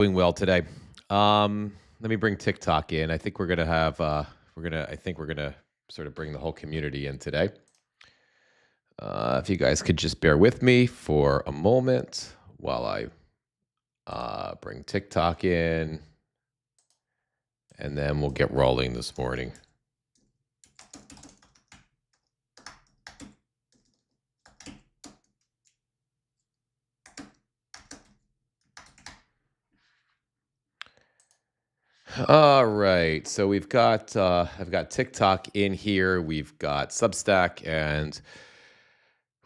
Doing well today. Let me bring TikTok in. I think we're gonna have I think we're gonna sort of bring the whole community in today. If you guys could just bear with me for a moment while I bring TikTok in, and then we'll get rolling this morning. All right, so I've got TikTok in here. We've got Substack and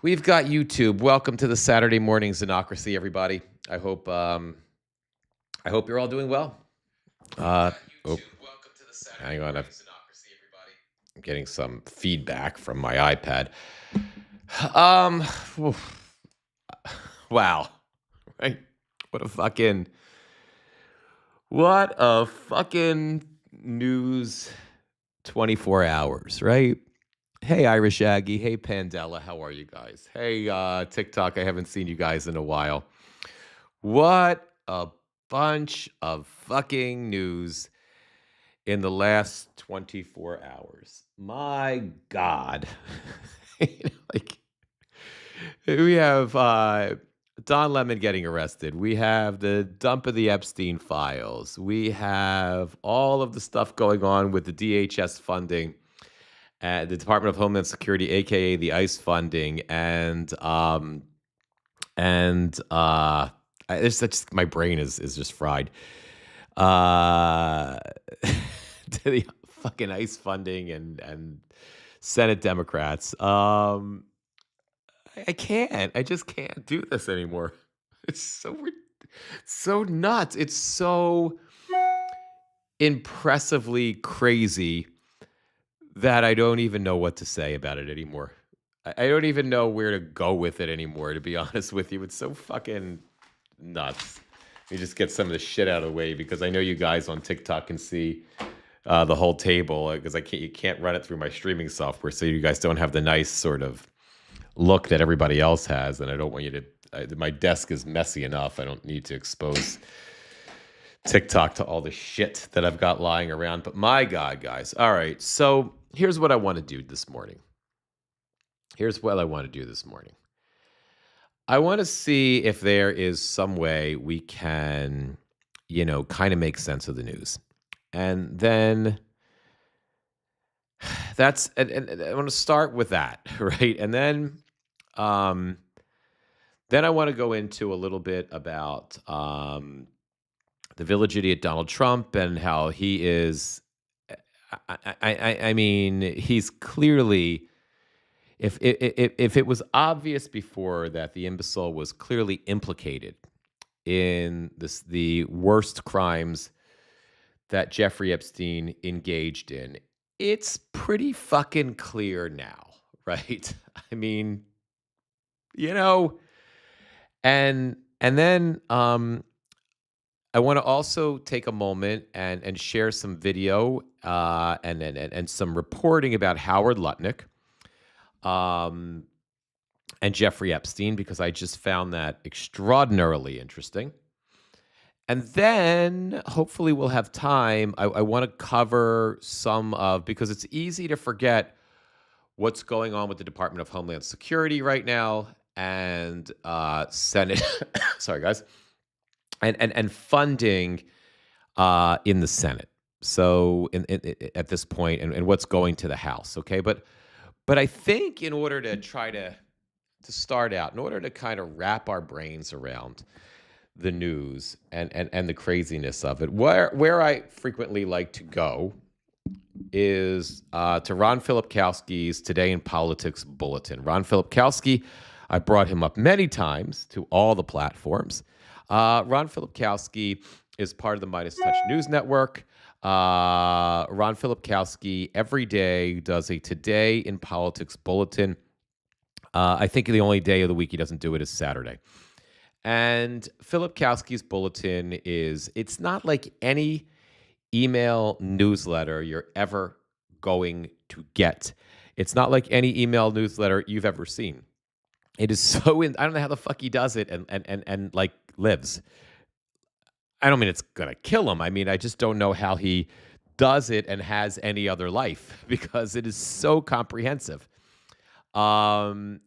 we've got YouTube. Welcome to the Saturday morning Xenocracy, everybody. I hope you're all doing well. Oh, hang on. I'm getting some feedback from my iPad. Oof. Wow. Right? What a fucking news 24 hours, right? Hey, Irish Aggie. Hey, Pandela. How are you guys? Hey, TikTok. I haven't seen you guys in a while. What a bunch of fucking news in the last 24 hours. My God. like, we have Don Lemon getting arrested. We have the dump of the Epstein files. We have all of the stuff going on with the DHS funding, the Department of Homeland Security, aka the ICE funding, it's just my brain is just fried. To the fucking ICE funding and Senate Democrats. I can't. I just can't do this anymore. It's so nuts. It's so impressively crazy that I don't even know what to say about it anymore. I don't even know where to go with it anymore, to be honest with you. It's so fucking nuts. Let me just get some of the shit out of the way because I know you guys on TikTok can see the whole table because you can't run it through my streaming software, so you guys don't have the nice sort of look that everybody else has, and I don't want you to. My desk is messy enough. I don't need to expose TikTok to all the shit that I've got lying around. But my God, guys. All right. So here's what I want to do this morning. I want to see if there is some way we can, kind of make sense of the news. And then and I want to start with that, right? And then I want to go into a little bit about the village idiot Donald Trump and how he is. I mean, he's clearly. If it was obvious before that the imbecile was clearly implicated in the worst crimes that Jeffrey Epstein engaged in, it's pretty fucking clear now, right? I mean, and then I want to also take a moment and share some video and some reporting about Howard Lutnick and Jeffrey Epstein, because I just found that extraordinarily interesting. And then hopefully we'll have time. I want to cover because it's easy to forget what's going on with the Department of Homeland Security right now and Senate. Sorry, guys. And funding in the Senate. So at this point, and what's going to the House, okay? But I think in order to try to start out, in order to kind of wrap our brains around the news and the craziness of it, where I frequently like to go is to Ron Filipkowski's Today in Politics Bulletin. Ron Filipkowski, I brought him up many times to all the platforms. Ron Filipkowski is part of the Midas Touch News Network. Ron Filipkowski every day does a Today in Politics Bulletin. I think the only day of the week he doesn't do it is Saturday. And Filipkowski's bulletin it's not like any email newsletter you're ever going to get. It's not like any email newsletter you've ever seen. It is I don't know how the fuck he does it and like lives. I don't mean it's gonna kill him. I mean, I just don't know how he does it and has any other life because it is so comprehensive. Um,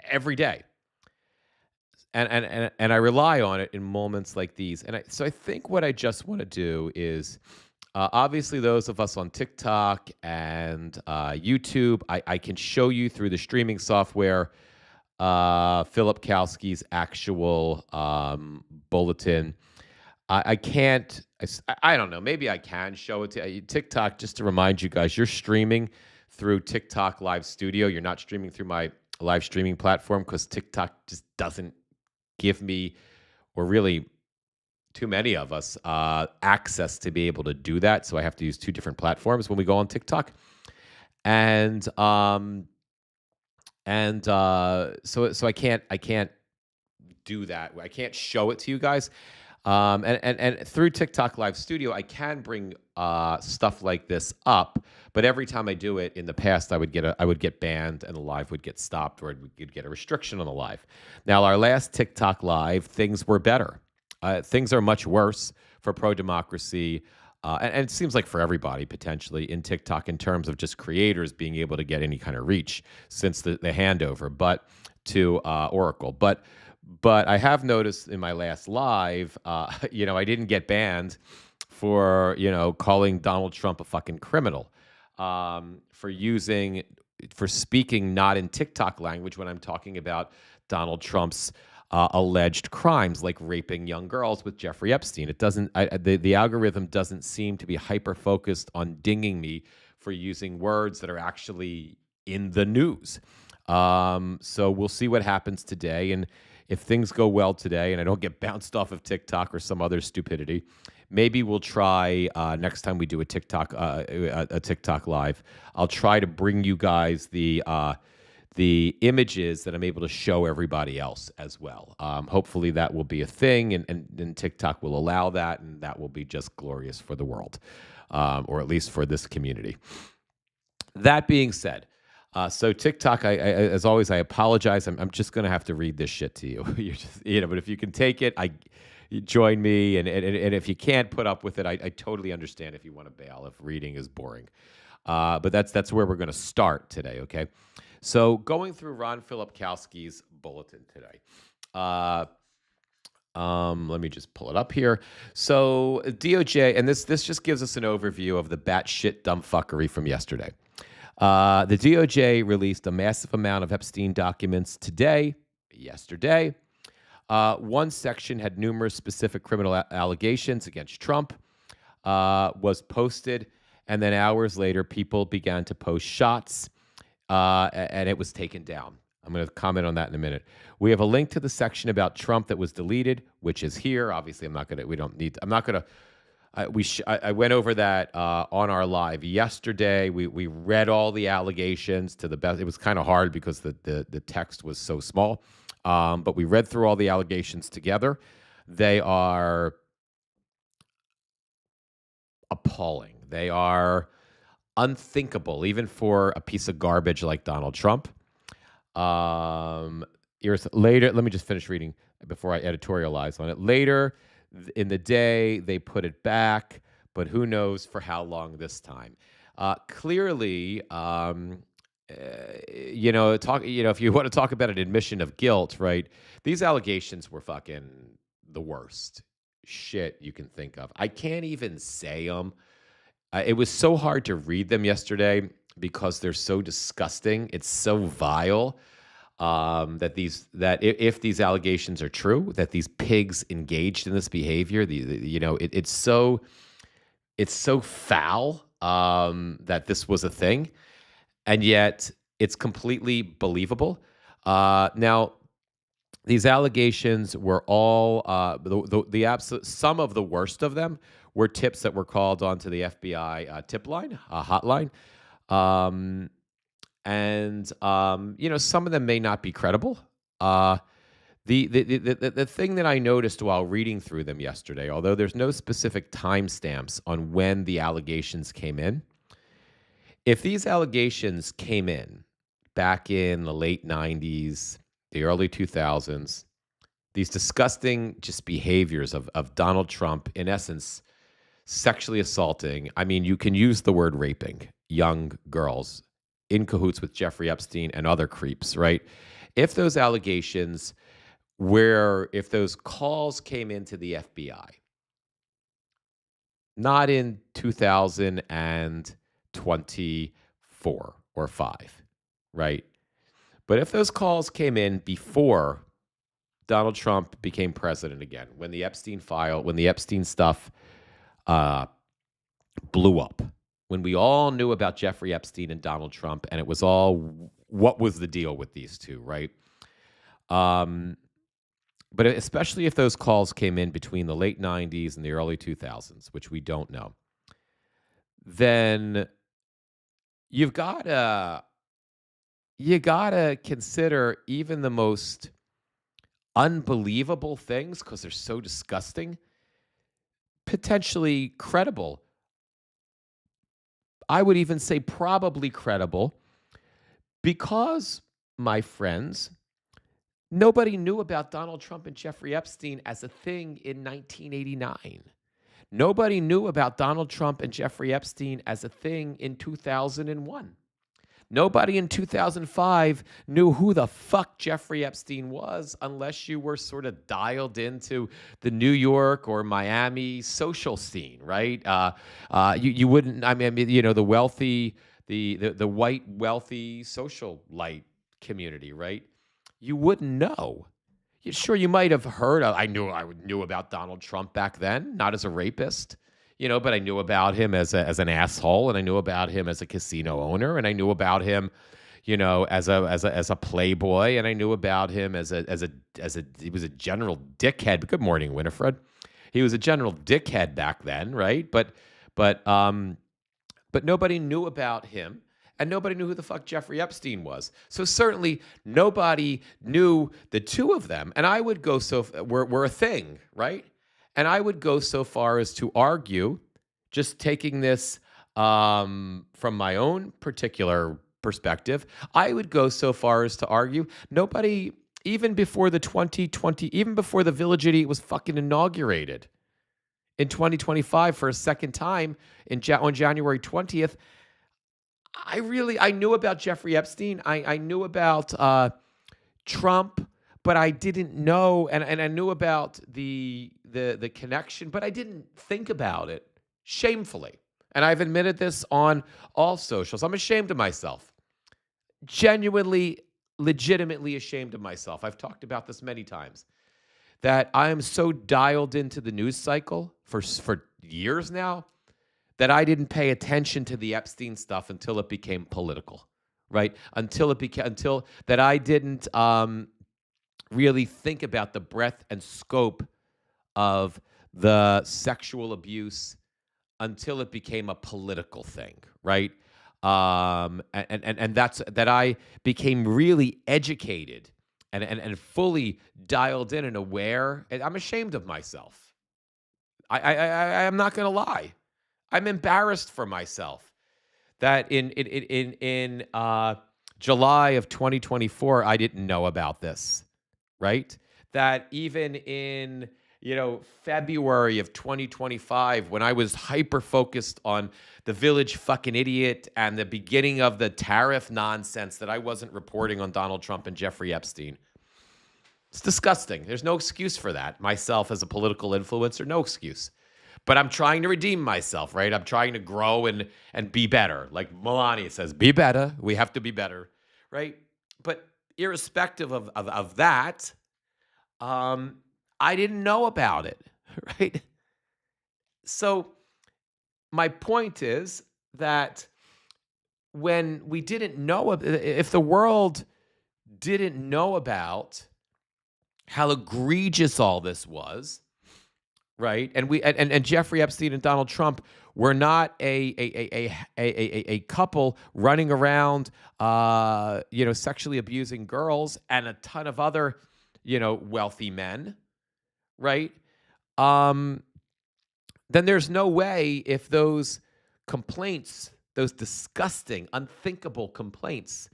every day. And I rely on it in moments like these. I think what I just want to do is obviously those of us on TikTok and YouTube, I can show you through the streaming software Philip Kowski's actual bulletin. I can't. I don't know. Maybe I can show it to you. TikTok. Just to remind you guys, you're streaming through TikTok Live Studio. You're not streaming through my live streaming platform because TikTok just doesn't give me, or really too many of us, access to be able to do that. So I have to use two different platforms when we go on TikTok, and so I can't do that. I can't show it to you guys. And through TikTok Live Studio, I can bring stuff like this up. But every time I do it in the past, I would get banned, and the live would get stopped, or you'd get a restriction on the live. Now, our last TikTok Live, things were better. Things are much worse for pro democracy. And it seems like for everybody potentially in TikTok in terms of just creators being able to get any kind of reach since the handover, but to Oracle. But I have noticed in my last live, I didn't get banned for calling Donald Trump a fucking criminal, for speaking not in TikTok language when I'm talking about Donald Trump's alleged crimes like raping young girls with Jeffrey Epstein. It doesn't. The algorithm doesn't seem to be hyper focused on dinging me for using words that are actually in the news. So we'll see what happens today, and if things go well today, and I don't get bounced off of TikTok or some other stupidity, maybe we'll try next time we do a TikTok live. I'll try to bring you guys the images that I'm able to show everybody else as well. Hopefully that will be a thing, and TikTok will allow that, and that will be just glorious for the world, or at least for this community. That being said, so TikTok, as always, I apologize. I'm just going to have to read this shit to you. You're just, but if you can take it, you join me, and if you can't put up with it, I totally understand if you want to bail if reading is boring. But that's where we're going to start today. Okay. So going through Ron Filipkowski's bulletin today. Let me just pull it up here. So DOJ, and this just gives us an overview of the batshit dumb fuckery from yesterday. The DOJ released a massive amount of Epstein documents yesterday. One section had numerous specific criminal allegations against Trump, was posted, and then hours later, people began to post shots, and it was taken down. I'm going to comment on that in a minute. We have a link to the section about Trump that was deleted, which is here. Obviously, I'm not going to. I went over that on our live yesterday. We read all the allegations to the best. It was kind of hard because the text was so small, but we read through all the allegations together. They are appalling. They are unthinkable, even for a piece of garbage like Donald Trump. Later, let me just finish reading before I editorialize on it. Later in the day, they put it back, but who knows for how long this time. Clearly, if you want to talk about an admission of guilt, right? These allegations were fucking the worst shit you can think of. I can't even say them. It was so hard to read them yesterday because they're so disgusting. It's so vile. That if these allegations are true, that these pigs engaged in this behavior, it's so foul that this was a thing, and yet it's completely believable. Now, these allegations were all the absolute. Some of the worst of them were tips that were called onto the FBI tip line, hotline. And some of them may not be credible. The thing that I noticed while reading through them yesterday, although there's no specific timestamps on when the allegations came in, if these allegations came in back in the late 90s, the early 2000s, these disgusting just behaviors of Donald Trump, in essence, sexually assaulting. I mean, you can use the word raping young girls in cahoots with Jeffrey Epstein and other creeps, right? If those allegations if those calls came into the FBI, not in 2024 or 5, right? But if those calls came in before Donald Trump became president again, when the Epstein stuff uh, blew up, when we all knew about Jeffrey Epstein and Donald Trump, and it was all what was the deal with these two, right? But especially if those calls came in between the late 90s and the early 2000s, which we don't know, then you've got you gotta consider even the most unbelievable things, because they're so disgusting, potentially credible. I would even say probably credible, because, my friends, nobody knew about Donald Trump and Jeffrey Epstein as a thing in 1989. Nobody knew about Donald Trump and Jeffrey Epstein as a thing in 2001. Nobody in 2005 knew who the fuck Jeffrey Epstein was, unless you were sort of dialed into the New York or Miami social scene, right? You wouldn't. I mean, you know, the wealthy, the white wealthy socialite community, right? You wouldn't know. Sure, you might have heard. I knew about Donald Trump back then, not as a rapist, but I knew about him as an asshole, and I knew about him as a casino owner, and I knew about him, as a playboy, and I knew about him as he was a general dickhead. Good morning, Winifred. He was a general dickhead back then, right? But nobody knew about him. And nobody knew who the fuck Jeffrey Epstein was. So certainly nobody knew the two of them. And I would go we're a thing, right? And I would go so far as to argue, just taking this from my own particular perspective, I would go so far as to argue nobody, even before the Village Idiot was fucking inaugurated in 2025 for a second time on January 20th, I knew about Jeffrey Epstein. I knew about Trump, but I didn't know, and I knew about the connection, but I didn't think about it, shamefully. And I've admitted this on all socials. I'm ashamed of myself. Genuinely, legitimately ashamed of myself. I've talked about this many times, that I am so dialed into the news cycle for years now, that I didn't pay attention to the Epstein stuff until it became political, right? Until that I didn't really think about the breadth and scope of the sexual abuse until it became a political thing, right? And that's that I became really educated and fully dialed in and aware. And I'm ashamed of myself. I'm not going to lie. I'm embarrassed for myself that in July of 2024, I didn't know about this, right? That even in February of 2025, when I was hyper focused on the Village fucking Idiot and the beginning of the tariff nonsense, that I wasn't reporting on Donald Trump and Jeffrey Epstein. It's disgusting. There's no excuse for that. Myself as a political influencer, no excuse. But I'm trying to redeem myself, right? I'm trying to grow and be better. Like Melania says, be better. We have to be better, right? But irrespective of that, I didn't know about it, right? So my point is that when we didn't know, if the world didn't know about how egregious all this was, right? And Jeffrey Epstein and Donald Trump were not a couple running around, sexually abusing girls and a ton of other, wealthy men, right? Then there's no way, if those complaints, those disgusting, unthinkable complaints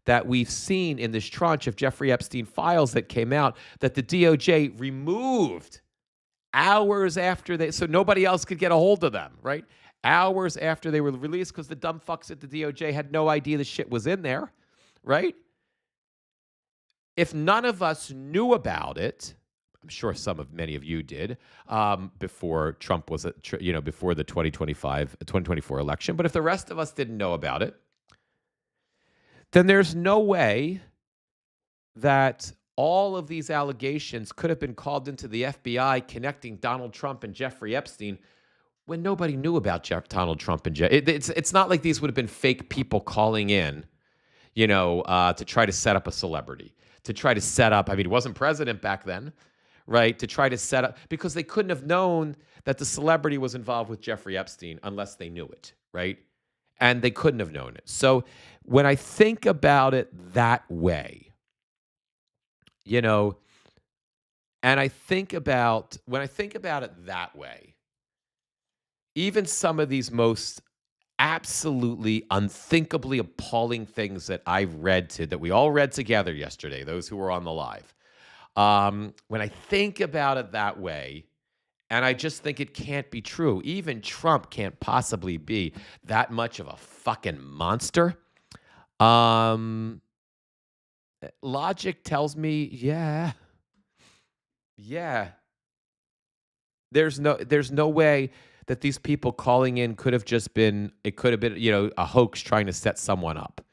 that we've seen in this tranche of Jeffrey Epstein files that came out that the DOJ removed hours after so nobody else could get a hold of them, right? Hours after they were released, because the dumb fucks at the DOJ had no idea the shit was in there, right? If none of us knew about it, I'm sure many of you did, before Trump was, before the 2024 election. But if the rest of us didn't know about it, then there's no way that all of these allegations could have been called into the FBI connecting Donald Trump and Jeffrey Epstein when nobody knew about Donald Trump and it's not like these would have been fake people calling in, to try to set up a celebrity, to try to set up. I mean, he wasn't president back then, right? To try to set up, because they couldn't have known that the celebrity was involved with Jeffrey Epstein unless they knew it, right? And they couldn't have known it. So when I think about it that way, and when I think about it that way, even some of these most absolutely unthinkably appalling things that that we all read together yesterday, those who were on the live, when I think about it that way, and I just think it can't be true, even Trump can't possibly be that much of a fucking monster. Logic tells me, yeah. There's no way that these people calling in could have been a hoax trying to set someone up,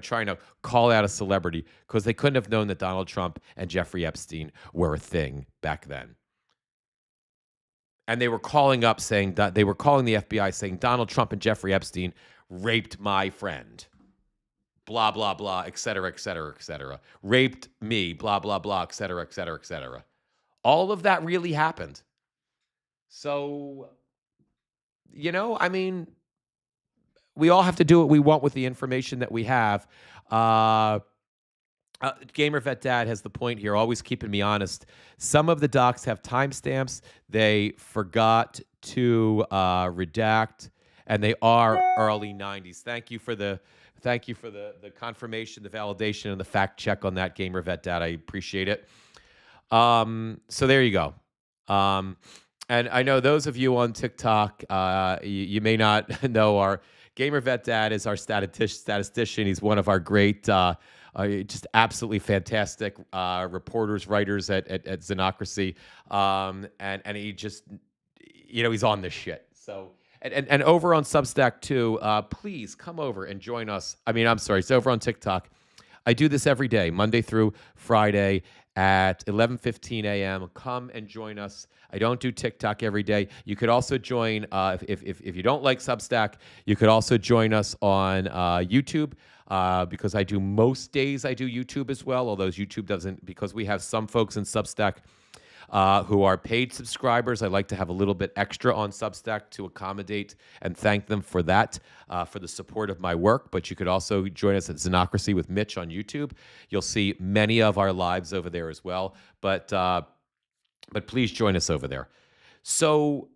trying to call out a celebrity, because they couldn't have known that Donald Trump and Jeffrey Epstein were a thing back then. And they were calling the FBI saying Donald Trump and Jeffrey Epstein raped my friend, blah, blah, blah, et cetera, et cetera, et cetera. Raped me, blah, blah, blah, et cetera, et cetera, et cetera. All of that really happened. So, I mean, we all have to do what we want with the information that we have. Gamer Vet Dad has the point here, always keeping me honest. Some of the docs have timestamps they forgot to redact, and they are early 90s. Thank you for the confirmation, the validation, and the fact check on that, Gamer Vet Dad. I appreciate it. So there you go. And I know those of you on TikTok, you may not know our Gamer Vet Dad is our statistician. He's one of our great, just absolutely fantastic reporters, writers at Xenocracy. And he just, he's on this shit. So, and over on Substack too, please come over and join us. It's over on TikTok. I do this every day, Monday through Friday at 11:15 a.m. Come and join us. I don't do TikTok every day. You could also join, if you don't like Substack, you could also join us on YouTube, because I do most days I do YouTube as well, although YouTube doesn't, because we have some folks in Substack who are paid subscribers. I like to have a little bit extra on Substack to accommodate and thank them for that, for the support of my work. But you could also join us at Xenocracy with Mitch on YouTube. You'll see many of our lives over there as well. But please join us over there. So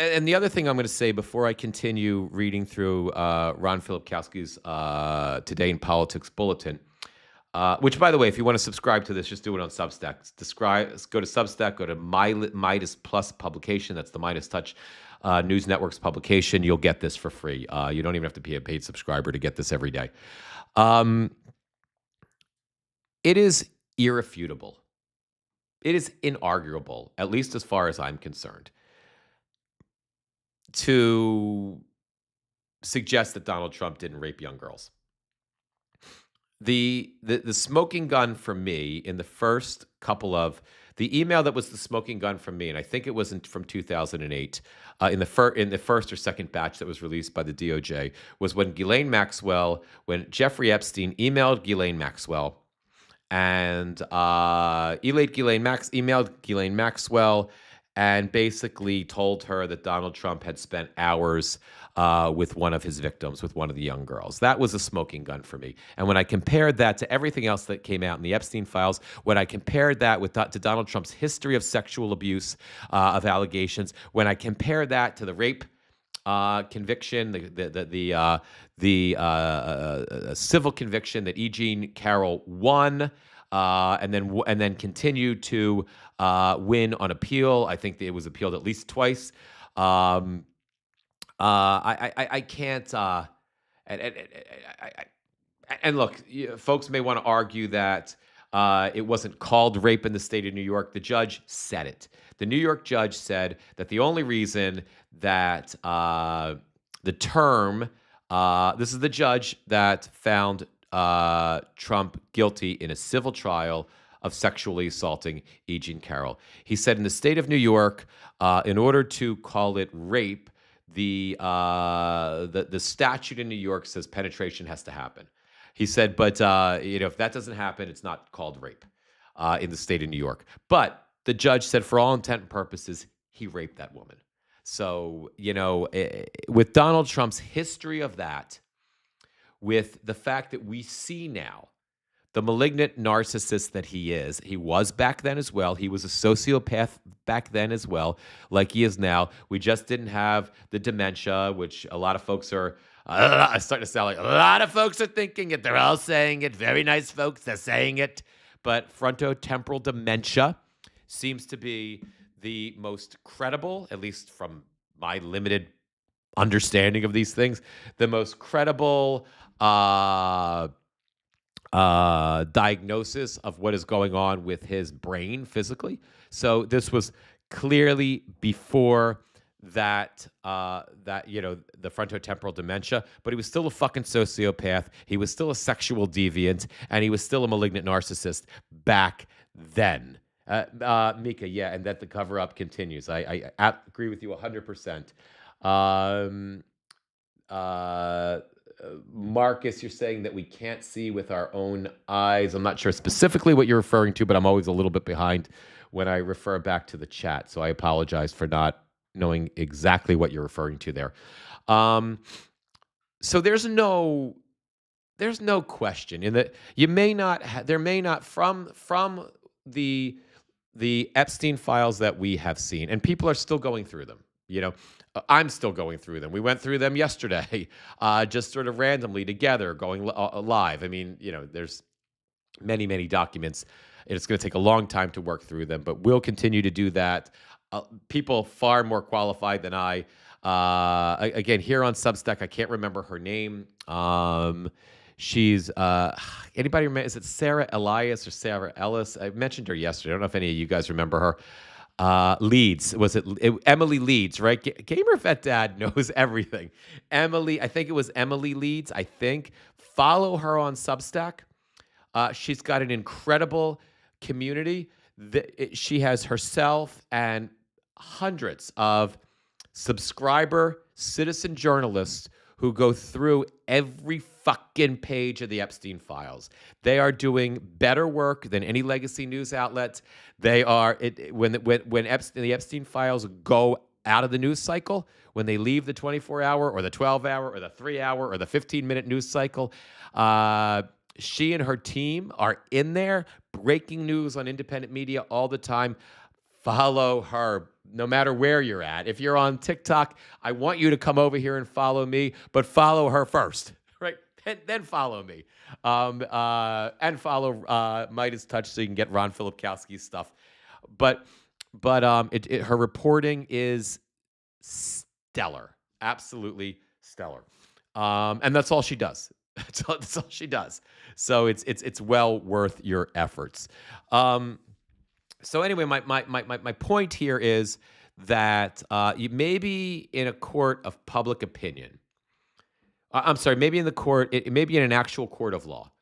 and the other thing I'm going to say before I continue reading through Ron Filipkowski's Today in Politics Bulletin, which, by the way, if you want to subscribe to this, just do it on Substack. Go to Substack, go to Midas Plus publication. That's the Midas Touch News Network's publication. You'll get this for free. You don't even have to be a paid subscriber to get this every day. It is irrefutable. It is inarguable, at least as far as I'm concerned, to suggest that Donald Trump didn't rape young girls. The smoking gun for me in the first couple of the email that was the smoking gun from me, and I think it was from 2008, in the first or second batch that was released by the DOJ, was when Jeffrey Epstein emailed Ghislaine Maxwell, and emailed Ghislaine Maxwell and basically told her that Donald Trump had spent hours with one of his victims, with one of the young girls. That was a smoking gun for me. And when I compared that to everything else that came out in the Epstein files, when I compared that to Donald Trump's history of sexual abuse, of allegations, when I compared that to the rape conviction, the civil conviction that E. Jean Carroll won, and then continued to win on appeal. I think that it was appealed at least twice. Um, I can't. And, and, and, and look, folks may want to argue that it wasn't called rape in the state of New York. The judge said it. The New York judge said that the only reason that the term, this is the judge that found Trump guilty in a civil trial of sexually assaulting E. Jean Carroll. He said in the state of New York, in order to call it rape, the statute in New York says penetration has to happen. He said, but if that doesn't happen, it's not called rape in the state of New York. But the judge said, for all intent and purposes, he raped that woman. So with Donald Trump's history of that, with the fact that we see now the malignant narcissist that he was back then as well. He was a sociopath back then as well, like he is now. We just didn't have the dementia, which a lot of folks are starting to sound like a lot of folks are thinking it. They're all saying it. Very nice folks are saying it. But frontotemporal dementia seems to be the most credible, at least from my limited understanding of these things, the most credible diagnosis of what is going on with his brain physically. So this was clearly before that the frontotemporal dementia, but he was still a fucking sociopath. He was still a sexual deviant, and he was still a malignant narcissist back then. Mika, yeah, and that the cover-up continues. I agree with you 100%. Marcus, you're saying that we can't see with our own eyes. I'm not sure specifically what you're referring to, but I'm always a little bit behind when I refer back to the chat. So I apologize for not knowing exactly what you're referring to there. So there's no question in that there may not from the Epstein files that we have seen, and people are still going through them. I'm still going through them. We went through them yesterday, just sort of randomly together, going live. I mean, there's many, many documents. It's going to take a long time to work through them, but we'll continue to do that. People far more qualified than I. Again, here on Substack, I can't remember her name. She's anybody remember? Is it Sarah Elias or Sarah Ellis? I mentioned her yesterday. I don't know if any of you guys remember her. Leeds. Was it Emily Leeds, right? Gamer Vet Dad knows everything. Emily, I think it was Emily Leeds, I think. Follow her on Substack. She's got an incredible community. She has herself and hundreds of subscriber citizen journalists who go through every fucking page of the Epstein files. They are doing better work than any legacy news outlets. They are when the Epstein files go out of the news cycle, when they leave the 24-hour or the 12-hour or the 3-hour or the 15-minute news cycle, she and her team are in there breaking news on independent media all the time. Follow her. No matter where you're at. If you're on TikTok, I want you to come over here and follow me, but follow her first, right? Then follow me. And follow Midas Touch so you can get Ron Filipkowski's stuff. But her reporting is stellar. Absolutely stellar. And that's all she does. That's all she does. So it's well worth your efforts. So anyway, my point here is that you maybe in a court of public opinion, I'm sorry, maybe in the court, maybe in an actual court of law,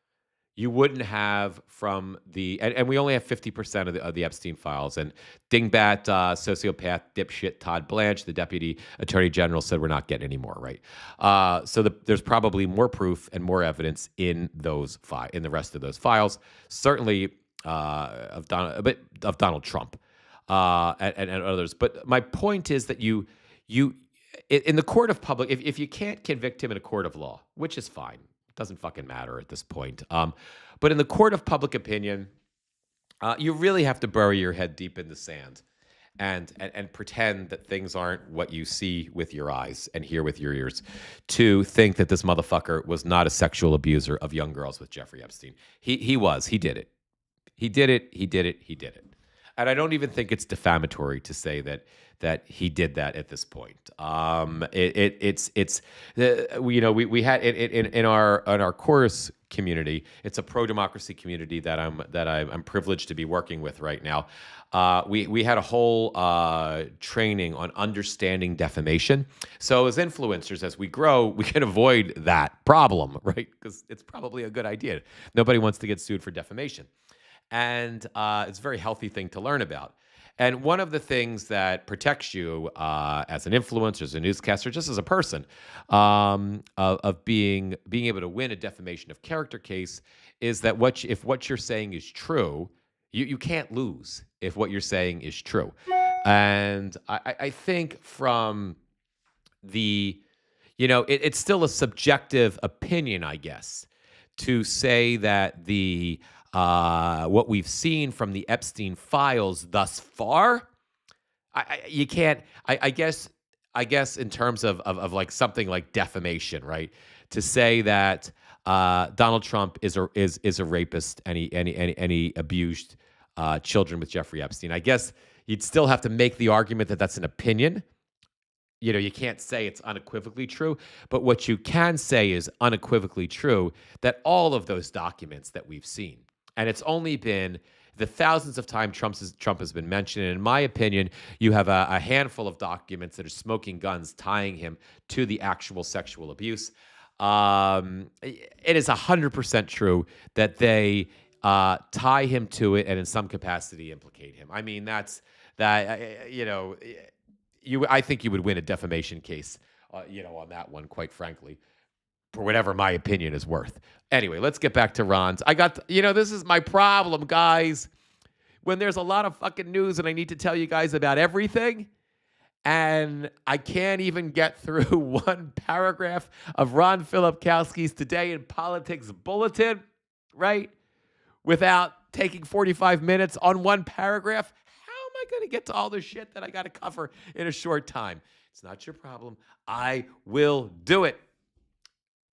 you wouldn't have from and we only have 50% of the Epstein files. And dingbat, sociopath, dipshit Todd Blanche, the deputy attorney general, said we're not getting any more, right? So there's probably more proof and more evidence in in the rest of those files. Certainly. Of Donald Trump and others. But my point is that you in the court of public, if you can't convict him in a court of law, which is fine, it doesn't fucking matter at this point. But in the court of public opinion, you really have to bury your head deep in the sand and pretend that things aren't what you see with your eyes and hear with your ears, to think that this motherfucker was not a sexual abuser of young girls with Jeffrey Epstein. He was. He did it. He did it. He did it. He did it. And I don't even think it's defamatory to say that he did that at this point. It's we had in our chorus community. It's a pro democracy community that I'm privileged to be working with right now. We had a whole training on understanding defamation. So as influencers, as we grow, we can avoid that problem, right? Because it's probably a good idea. Nobody wants to get sued for defamation. And it's a very healthy thing to learn about. And one of the things that protects you as an influencer, as a newscaster, just as a person, of being able to win a defamation of character case is that if what you're saying is true, you can't lose if what you're saying is true. And I think from it's still a subjective opinion, I guess, to say that what we've seen from the Epstein files thus far, you can't. I guess in terms of like something like defamation, right? To say that Donald Trump is a rapist and he abused children with Jeffrey Epstein. I guess you'd still have to make the argument that that's an opinion. You can't say it's unequivocally true, but what you can say is unequivocally true that all of those documents that we've seen, and it's only been the thousands of times Trump has been mentioned. And in my opinion, you have a handful of documents that are smoking guns tying him to the actual sexual abuse. It is 100% true that they tie him to it and in some capacity implicate him. I mean, that's that. I think you would win a defamation case, on that one, quite frankly, for whatever my opinion is worth. Anyway, let's get back to Ron's. This is my problem, guys. When there's a lot of fucking news and I need to tell you guys about everything, and I can't even get through one paragraph of Ron Filipkowski's Today in Politics bulletin, right, without taking 45 minutes on one paragraph. How am I going to get to all the shit that I got to cover in a short time? It's not your problem. I will do it.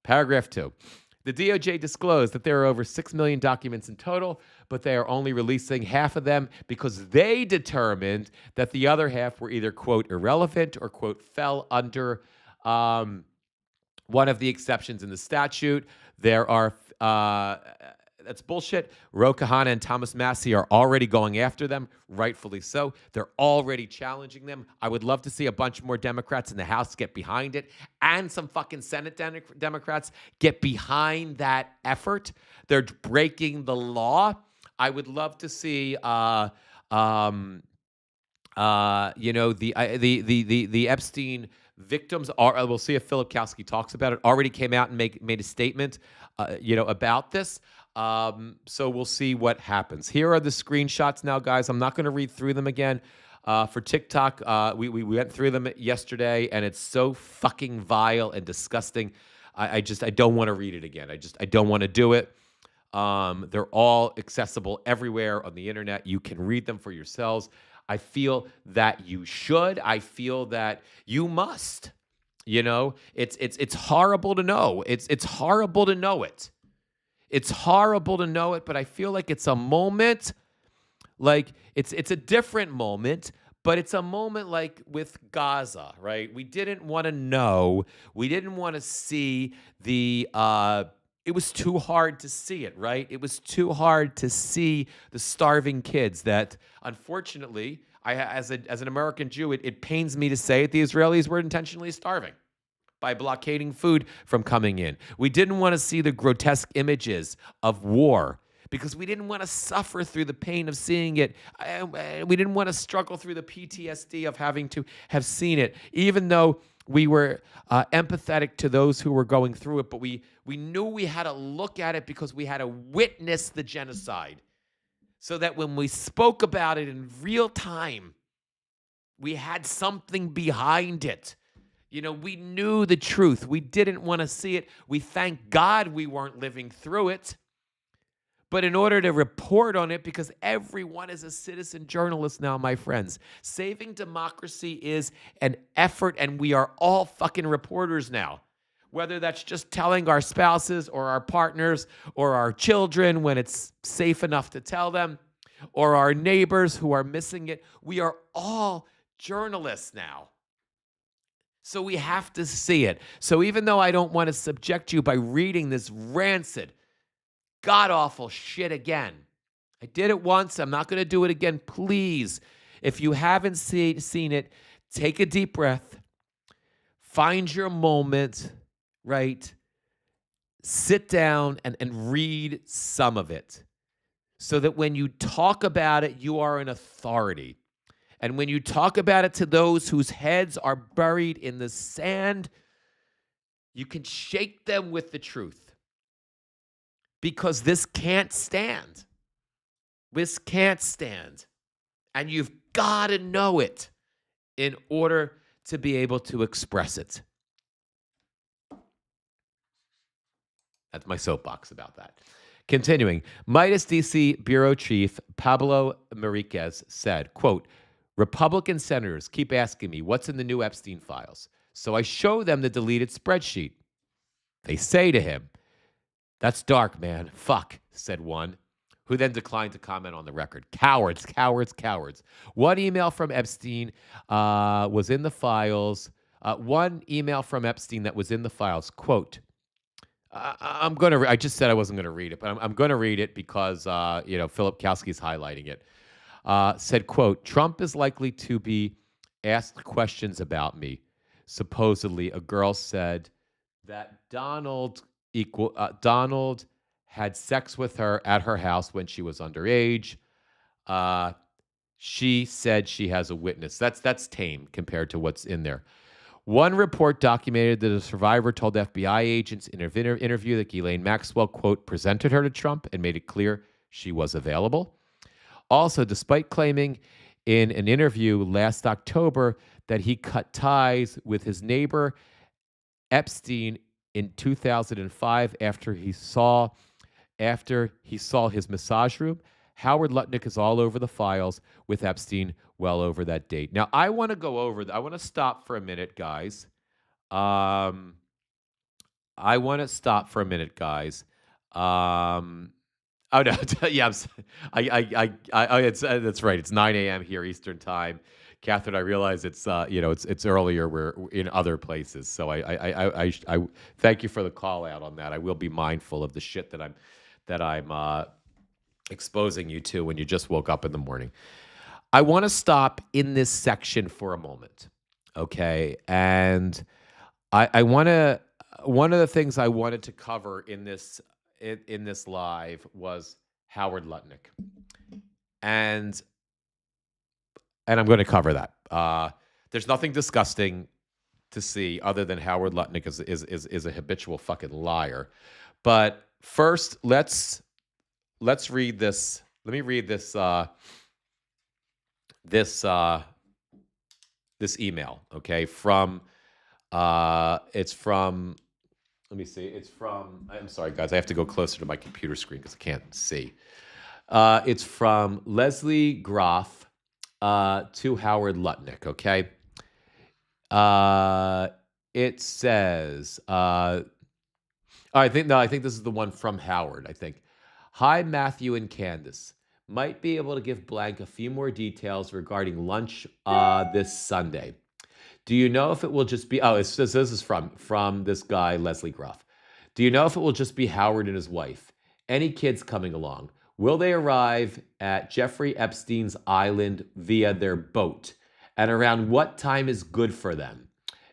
Paragraph 2. The DOJ disclosed that there are over 6 million documents in total, but they are only releasing half of them because they determined that the other half were either, quote, irrelevant or, quote, fell under one of the exceptions in the statute. There are that's bullshit. Ro Khanna and Thomas Massie are already going after them, rightfully so. They're already challenging them. I would love to see a bunch more Democrats in the House get behind it and some fucking Senate Democrats get behind that effort. They're breaking the law. I would love to see the Epstein victims are. We'll see if Filipkowski talks about it. Already came out and made a statement, about this. So we'll see what happens. Here are the screenshots now, guys. I'm not going to read through them again. For TikTok, we went through them yesterday, and it's so fucking vile and disgusting. I don't want to read it again. I don't want to do it. They're all accessible everywhere on the internet. You can read them for yourselves. I feel that you should. I feel that you must. It's horrible to know. It's horrible to know it. It's horrible to know it, but I feel like it's a moment, like it's a different moment, but it's a moment like with Gaza, right? We didn't want to know. We didn't want to see it was too hard to see it, right? It was too hard to see the starving kids that, unfortunately, as an American Jew, it pains me to say it, the Israelis were intentionally starving by blockading food from coming in. We didn't want to see the grotesque images of war because we didn't want to suffer through the pain of seeing it. We didn't want to struggle through the PTSD of having to have seen it, even though we were empathetic to those who were going through it. But we knew we had to look at it because we had to witness the genocide so that when we spoke about it in real time, we had something behind it. We knew the truth. We didn't want to see it. We thank God we weren't living through it. But in order to report on it, because everyone is a citizen journalist now, my friends, saving democracy is an effort, and we are all fucking reporters now. Whether that's just telling our spouses or our partners or our children when it's safe enough to tell them, or our neighbors who are missing it, we are all journalists now. So we have to see it. So even though I don't want to subject you by reading this rancid, god-awful shit again, I did it once. I'm not going to do it again. Please, if you haven't seen it, take a deep breath. Find your moment, right? Sit down and read some of it so that when you talk about it, you are an authority. And when you talk about it to those whose heads are buried in the sand, you can shake them with the truth. Because this can't stand. This can't stand. And you've got to know it in order to be able to express it. That's my soapbox about that. Continuing, Midas DC Bureau Chief Pablo Mariquez said, quote, Republican senators keep asking me what's in the new Epstein files. So I show them the deleted spreadsheet. They say to him, that's dark, man. Fuck, said one, who then declined to comment on the record. Cowards, cowards, cowards. One email from Epstein was in the files. One email from Epstein that was in the files, quote, I just said I wasn't going to read it, but I'm going to read it because, Philip Kowski's highlighting it. Said, quote, Trump is likely to be asked questions about me. Supposedly, a girl said that Donald had sex with her at her house when she was underage. She said she has a witness. That's tame compared to what's in there. One report documented that a survivor told FBI agents in an interview that Ghislaine Maxwell, quote, presented her to Trump and made it clear she was available. Also, despite claiming in an interview last October that he cut ties with his neighbor Epstein in 2005 after he saw his massage room, Howard Lutnick is all over the files with Epstein well over that date. Now, I want to stop for a minute, guys. I want to stop for a minute, guys. Oh no, yeah, that's right. It's 9 a.m. here Eastern time. Catherine, I realize it's it's earlier. We're in other places, so I thank you for the call out on that. I will be mindful of the shit that I'm exposing you to when you just woke up in the morning. I want to stop in this section for a moment, okay? And I want to. One of the things I wanted to cover in this live was Howard Lutnick, and I'm going to cover that. There's nothing disgusting to see other than Howard Lutnick is a habitual fucking liar. But first, let's read this. Let me read this this email, okay? From it's from. Let me see. It's from. I'm sorry, guys. I have to go closer to my computer screen because I can't see. It's from Leslie Groff to Howard Lutnick. Okay. It says. I think this is the one from Howard. I think. Hi, Matthew and Candace. Might be able to give blank a few more details regarding lunch this Sunday. Do you know if it will just be? Oh, this is from this guy Leslie Groff. Do you know if it will just be Howard and his wife? Any kids coming along? Will they arrive at Jeffrey Epstein's island via their boat? And around what time is good for them?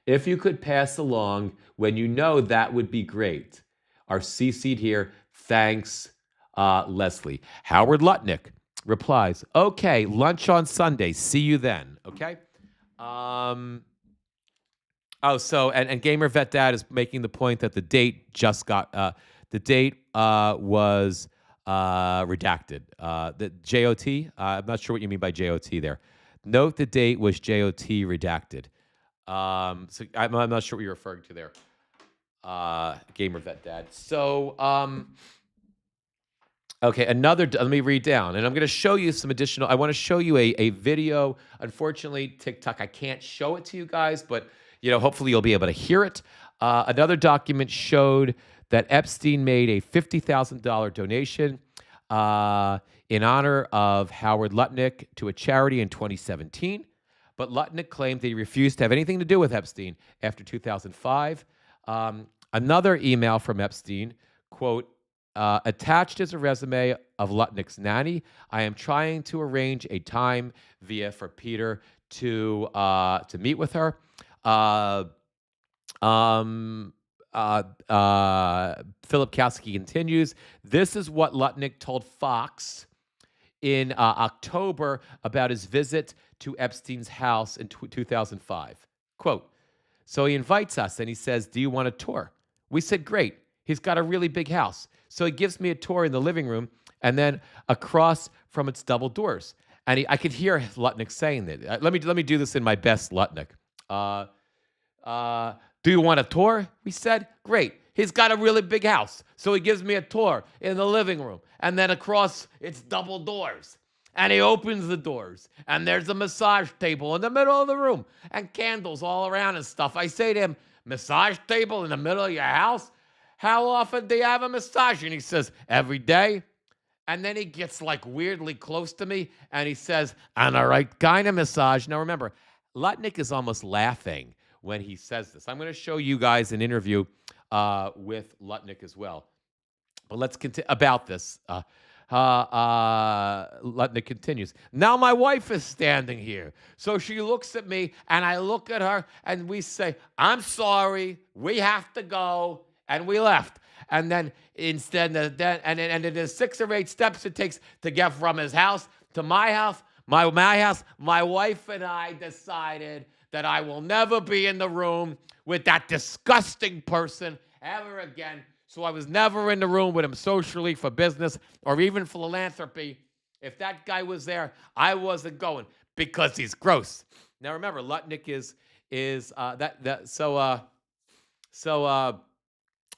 If you could pass along when you know, that would be great. Are CC'd here. Thanks, Leslie. Howard Lutnick replies, okay, lunch on Sunday. See you then. Okay. Oh, so and Gamer Vet Dad is making the point that the date just got was redacted. The JOT. I'm not sure what you mean by JOT there. Note the date was JOT redacted. So I'm not sure what you're referring to there. Gamer Vet Dad. So Okay, let me read down, and I'm going to show you some additional. I want to show you a video. Unfortunately, TikTok, I can't show it to you guys, but hopefully you'll be able to hear it. Another document showed that Epstein made a $50,000 donation in honor of Howard Lutnick to a charity in 2017, but Lutnick claimed that he refused to have anything to do with Epstein after 2005. Another email from Epstein, quote, attached is a resume of Lutnick's nanny. I am trying to arrange a time for Peter to meet with her. Philip Kowski continues. This is what Lutnick told Fox in October about his visit to Epstein's house in 2005. Quote, so he invites us and he says, do you want a tour? We said, great. He's got a really big house. So he gives me a tour in the living room and then across from its double doors. And I could hear Lutnick saying that. Let me do this in my best Lutnick. Do you want a tour? We said, great. He's got a really big house. So he gives me a tour in the living room and then across its double doors. And he opens the doors and there's a massage table in the middle of the room and candles all around and stuff. I say to him, massage table in the middle of your house? How often do you have a massage? And he says, every day. And then he gets like weirdly close to me and he says, and the right kind of massage. Now remember, Lutnick is almost laughing when he says this. I'm going to show you guys an interview with Lutnick as well. But let's continue about this. Lutnick continues. Now my wife is standing here. So she looks at me and I look at her and we say, I'm sorry, we have to go. And we left. And then instead, and there's 6 or 8 steps it takes to get from his house to my house. My house, my wife and I decided that I will never be in the room with that disgusting person ever again. So I was never in the room with him socially, for business, or even for philanthropy. If that guy was there, I wasn't going because he's gross. Now remember, Lutnick is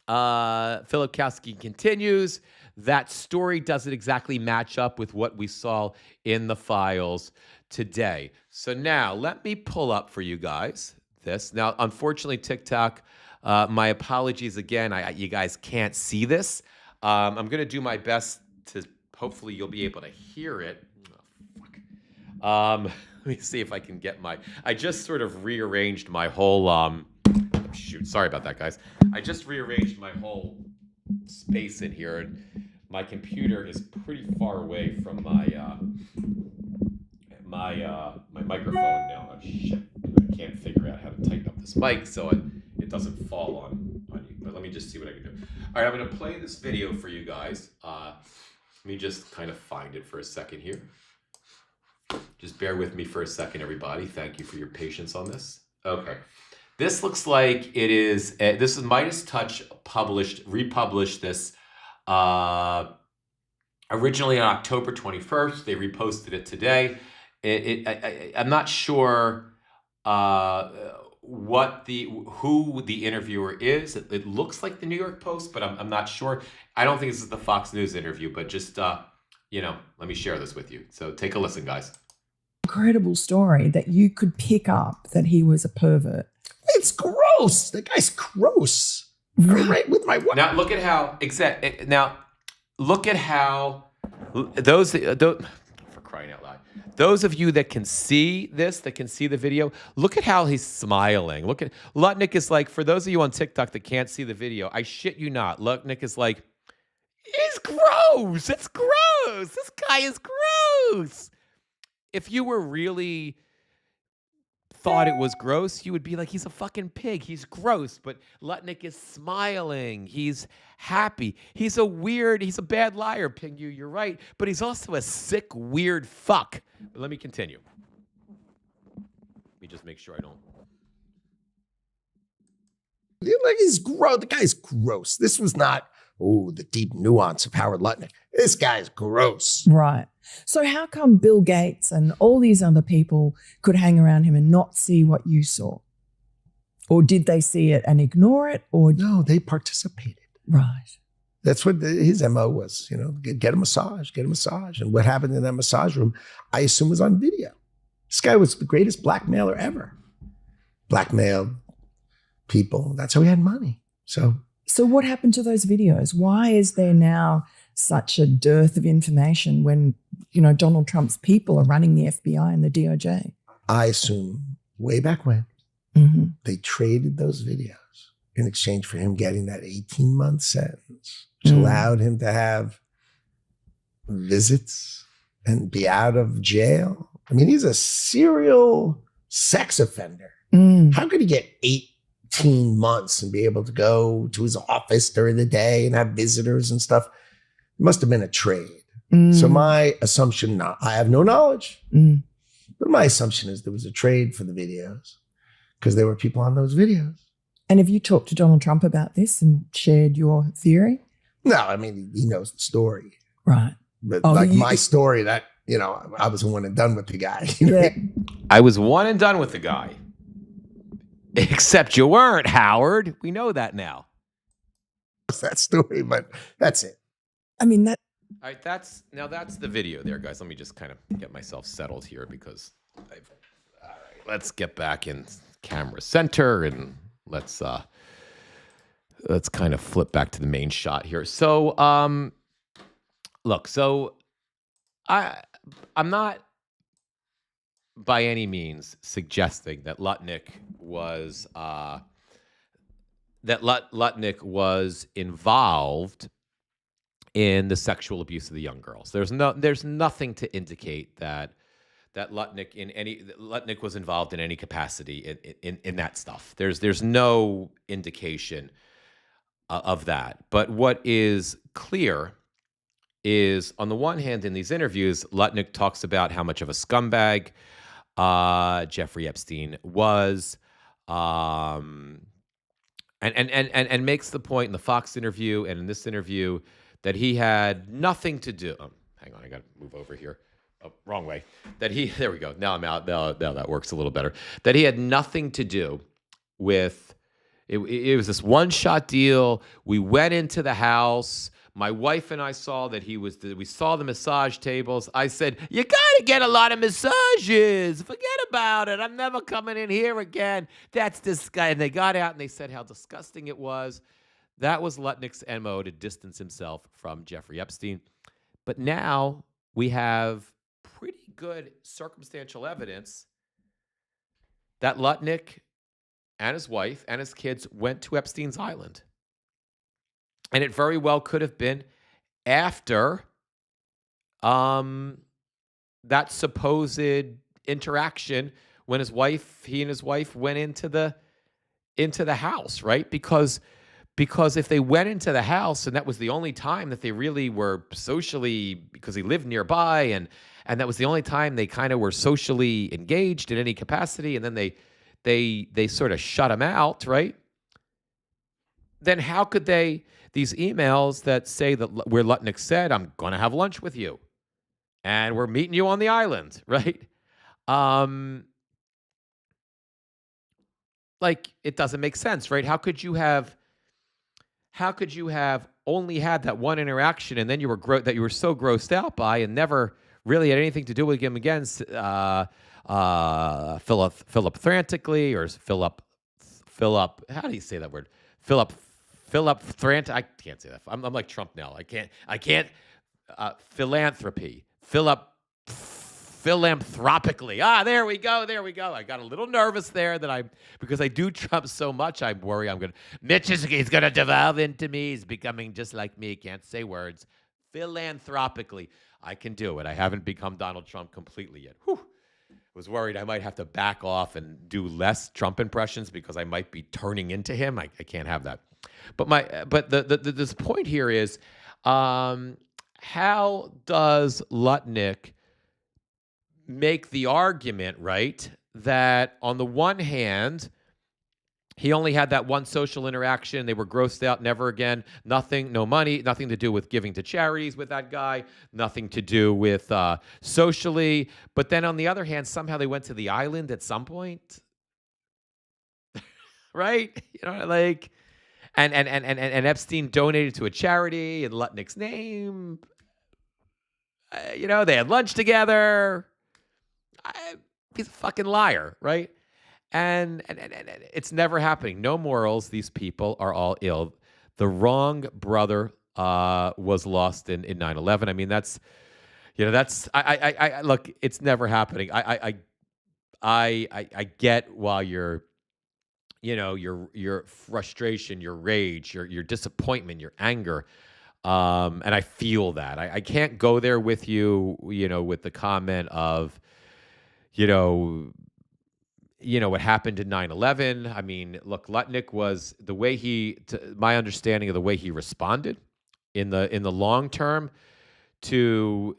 Philip Kowski continues. That story doesn't exactly match up with what we saw in the files today. So now let me pull up for you guys this. Now, unfortunately, TikTok, my apologies again. You guys can't see this. I'm going to do my best to hopefully you'll be able to hear it. Oh, fuck. Let me see if I can get I just sort of rearranged my whole shoot, sorry about that, guys. I just rearranged my whole space in here, and my computer is pretty far away from my microphone now. Oh, shit. I can't figure out how to tighten up this mic so it doesn't fall on you. But let me just see what I can do. All right, I'm going to play this video for you guys. Let me just kind of find it for a second here. Just bear with me for a second, everybody. Thank you for your patience on this. Okay. This looks like it is, this is Midas Touch republished this originally on October 21st. They reposted it today. I'm not sure who the interviewer is. It looks like the New York Post, but I'm not sure. I don't think this is the Fox News interview, but just, let me share this with you. So take a listen, guys. Incredible story that you could pick up that he was a pervert. It's gross. The guy's gross. Right with my wife. Now look at how those for crying out loud. Those of you that can see this, that can see the video, look at how he's smiling. Look at Lutnick is like, for those of you on TikTok that can't see the video, I shit you not. Lutnick is like, it's gross. It's gross. This guy is gross. If you were really thought it was gross, you would be like, he's a fucking pig. He's gross. But Lutnick is smiling. He's happy. He's a bad liar, Pingu. You're right. But he's also a sick, weird fuck. But let me continue. Let me just make sure I don't. Like, he's gross. The guy's gross. This was not, the deep nuance of Howard Lutnick. This guy's gross. Right. So how come Bill Gates and all these other people could hang around him and not see what you saw? Or did they see it and ignore it? Or no, they participated. Right. That's what his MO was, get a massage, get a massage. And what happened in that massage room, I assume was on video. This guy was the greatest blackmailer ever. Blackmailed people. That's how he had money. So what happened to those videos? Why is there now such a dearth of information when, Donald Trump's people are running the FBI and the DOJ? I assume way back when they traded those videos in exchange for him getting that 18-month sentence, which allowed him to have visits and be out of jail. I mean, he's a serial sex offender. How could he get 18 months and be able to go to his office during the day and have visitors and stuff? It must have been a trade. So my assumption, I have no knowledge, but my assumption is there was a trade for the videos because there were people on those videos. And have you talked to Donald Trump about this and shared your theory? No, I mean, he knows the story. Right. But my story, that, I was one and done with the guy. Yeah. I was one and done with the guy. Except you weren't, Howard. We know that now. That's that story, but that's it. I mean, that. All right, that's the video there, guys. Let me just kind of get myself settled here because all right, let's get back in camera center and let's kind of flip back to the main shot here. So, look, I'm not by any means suggesting that Lutnick was involved in the sexual abuse of the young girls. There's nothing to indicate that Lutnick was involved in any capacity in that stuff. There's no indication of that. But what is clear is, on the one hand, in these interviews, Lutnick talks about how much of a scumbag Jeffrey Epstein was, and makes the point in the Fox interview and in this interview that he had nothing to do. Oh, hang on, I got to move over here. Oh, wrong way. There we go. Now I'm out. Now that works a little better. That he had nothing to do with it. It was this one-shot deal. We went into the house. My wife and I saw that we saw the massage tables. I said, "You gotta get a lot of massages. Forget about it. I'm never coming in here again." That's this guy. And they got out and they said how disgusting it was. That was Lutnick's MO, to distance himself from Jeffrey Epstein. But now we have pretty good circumstantial evidence that Lutnick and his wife and his kids went to Epstein's Island. And it very well could have been after that supposed interaction when he and his wife went into the house, right? Because if they went into the house and that was the only time that they really were socially, because he lived nearby, and that was the only time they kind of were socially engaged in any capacity, and then they sort of shut him out, right? Then how could these emails that say that, where Lutnick said, "I'm going to have lunch with you and we're meeting you on the island," right? It doesn't make sense, right? How could you have only had that one interaction and then you were so grossed out by and never really had anything to do with him again, Philip frantically, or Philip, how do you say that word? Philip Thrant. I can't say that. I'm like Trump now. I can't. Philanthropy. Philanthropically. There we go. I got a little nervous there because I do Trump so much. I worry he's gonna devolve into me. He's becoming just like me. Can't say words. Philanthropically. I can do it. I haven't become Donald Trump completely yet. Whew. Was worried I might have to back off and do less Trump impressions because I might be turning into him. I can't have that. But this point here is, how does Lutnick make the argument, right, that on the one hand, he only had that one social interaction. They were grossed out, never again. Nothing, no money, nothing to do with giving to charities with that guy, nothing to do with socially. But then on the other hand, somehow they went to the island at some point, right? and Epstein donated to a charity in Lutnick's name. They had lunch together. He's a fucking liar, right? And it's never happening. No morals. These people are all ill. The wrong brother was lost in 9/11. I mean, that's I look. It's never happening. I get why your frustration, your rage, your disappointment, your anger. And I feel that. I can't go there with you, with the comment of, you know, what happened in 9/11. I mean, look, Lutnick was the way my understanding of the way he responded in the long term to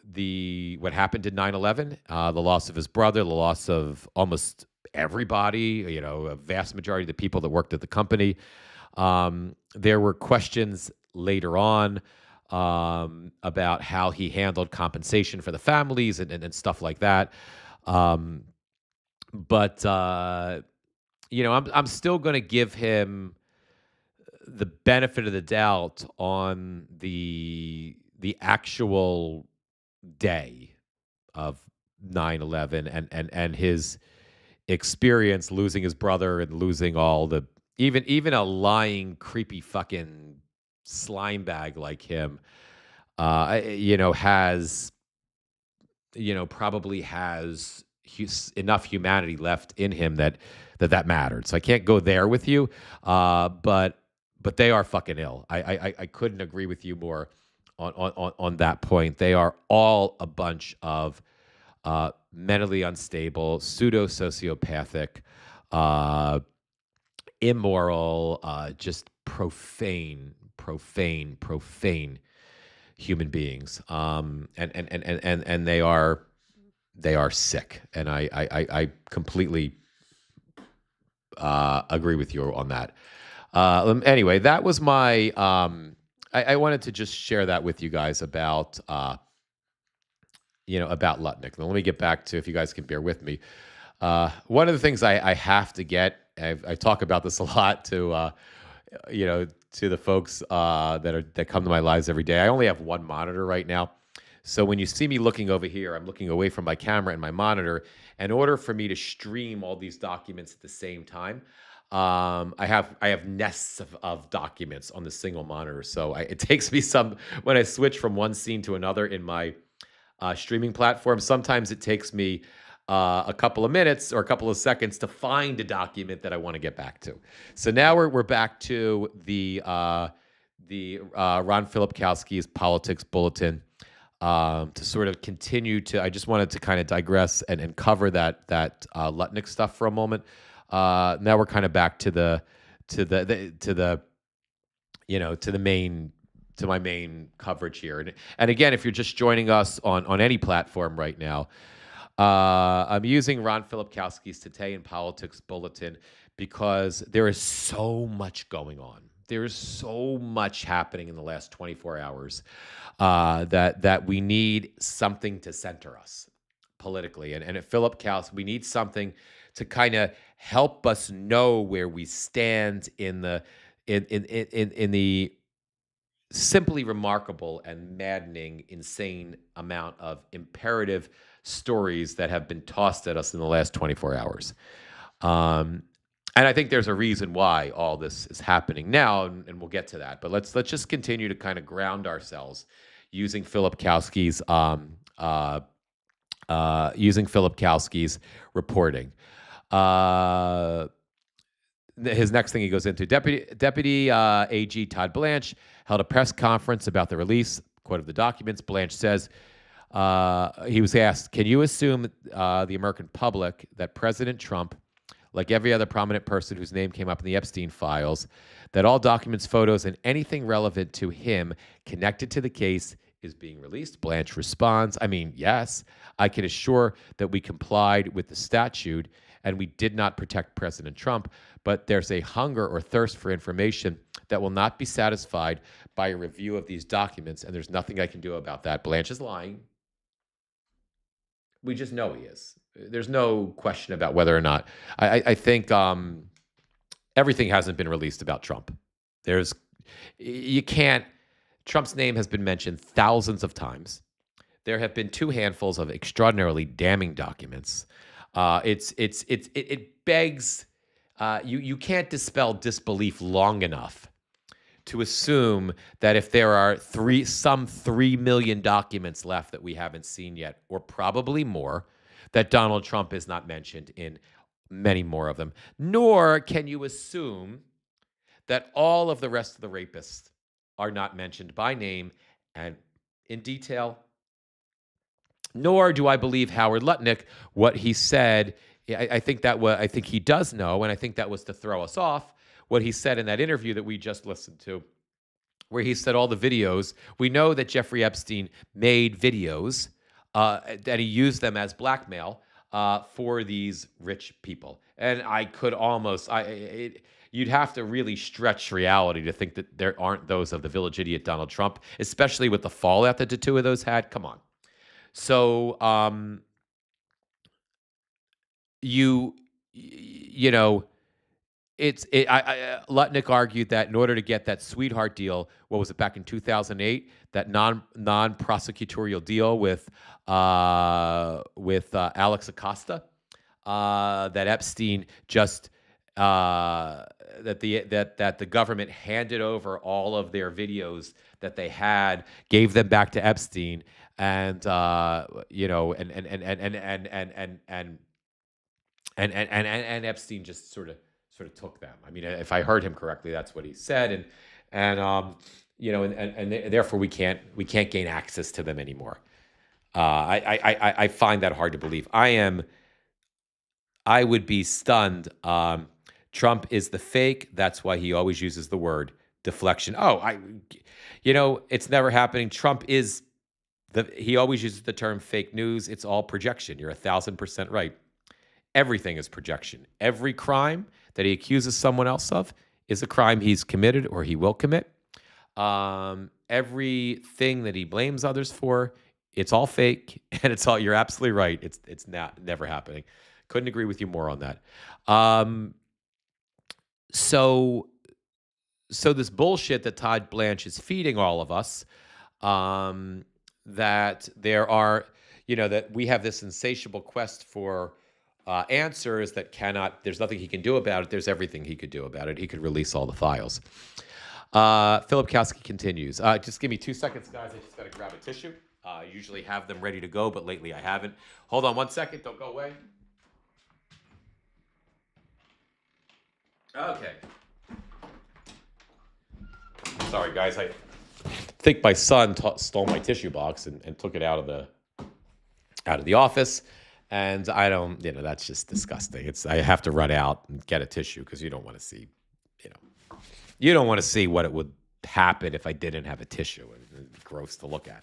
what happened in 9/11, the loss of his brother, the loss of almost everybody, a vast majority of the people that worked at the company. There were questions later on about how he handled compensation for the families and stuff like that. But I'm still going to give him the benefit of the doubt on the actual day of 9/11 and his experience losing his brother and losing all the even a lying creepy fucking slime bag like him has probably has enough humanity left in him that mattered. So I can't go there with you, but they are fucking ill. I couldn't agree with you more on that point. They are all a bunch of mentally unstable, pseudo sociopathic, immoral, just profane human beings. And they are sick. And I completely agree with you on that. Anyway, that was my. I wanted to just share that with you guys about about Lutnick. Now, let me get back to, if you guys can bear with me. One of the things I have to get. I talk about this a lot to to the folks that come to my lives every day. I only have one monitor right now. So when you see me looking over here, I'm looking away from my camera and my monitor. In order for me to stream all these documents at the same time, I have nests of documents on the single monitor. So it takes me when I switch from one scene to another in my streaming platform, sometimes it takes me a couple of minutes or a couple of seconds to find a document that I want to get back to. So now we're back to the Ron Filipkowski's Politics Bulletin. To sort of continue to, I just wanted to kind of digress and cover that Lutnick stuff for a moment. Now we're kind of back to my main coverage here. And again, if you're just joining us on any platform right now, I'm using Ron Filipkowski's Today in Politics Bulletin because there is so much going on. There is so much happening in the last 24 hours that we need something to center us politically. And at Filipkowski, we need something to kind of help us know where we stand in the simply remarkable and maddening, insane amount of imperative stories that have been tossed at us in the last 24 hours. And I think there's a reason why all this is happening now, and we'll get to that. But let's just continue to kind of ground ourselves using Filipkowski's reporting. His next thing he goes into, Deputy AG Todd Blanche held a press conference about the release, quote, of the documents. Blanche says, he was asked, can you assume the American public that President Trump, like every other prominent person whose name came up in the Epstein files, that all documents, photos, and anything relevant to him connected to the case is being released? Blanche responds, I mean, yes, I can assure that we complied with the statute and we did not protect President Trump, but there's a hunger or thirst for information that will not be satisfied by a review of these documents, and there's nothing I can do about that. Blanche is lying. We just know he is. There's no question about whether or not. I think everything hasn't been released about Trump. There's, you can't, Trump's name has been mentioned thousands of times. There have been two handfuls of extraordinarily damning documents. It begs, you can't dispel disbelief long enough to assume that if there are some 3 million documents left that we haven't seen yet, or probably more, that Donald Trump is not mentioned in many more of them. Nor can you assume that all of the rest of the rapists are not mentioned by name and in detail. Nor do I believe Howard Lutnick, what he said. I think he does know, and I think that was to throw us off. What he said in that interview that we just listened to, where he said all the videos. We know that Jeffrey Epstein made videos, that he used them as blackmail for these rich people. And I could almost, you'd have to really stretch reality to think that there aren't those of the village idiot Donald Trump, especially with the fallout that the two of those had. Come on. So, you know, Lutnick argued that in order to get that sweetheart deal, what was it, back in 2008, that non-prosecutorial deal with Alex Acosta, that Epstein just that the government handed over all of their videos that they had, gave them back to Epstein, and Epstein just sort of took them. I mean, if I heard him correctly, that's what he said, and therefore we can't gain access to them anymore. I find that hard to believe. I would be stunned. Trump is the fake. That's why he always uses the word deflection. It's never happening. Trump is he always uses the term fake news. It's all projection. You're 1,000% right. Everything is projection. Every crime that he accuses someone else of is a crime he's committed or he will commit. Everything that he blames others for, it's all fake, and it's all. You're absolutely right. It's never happening. Couldn't agree with you more on that. So this bullshit that Todd Blanche is feeding all of us, that there are, that we have this insatiable quest for answers that there's nothing he can do about it. There's everything he could do about it. He could release all the files. Philip Kowski continues. Just give me 2 seconds, guys. I just got to grab a tissue. I usually have them ready to go, but lately I haven't. Hold on 1 second. Don't go away. Okay. Sorry, guys. I think my son stole my tissue box and took it out of the office. And I don't, that's just disgusting. I have to run out and get a tissue because you don't want to see, you don't want to see what it would happen if I didn't have a tissue. It's gross to look at.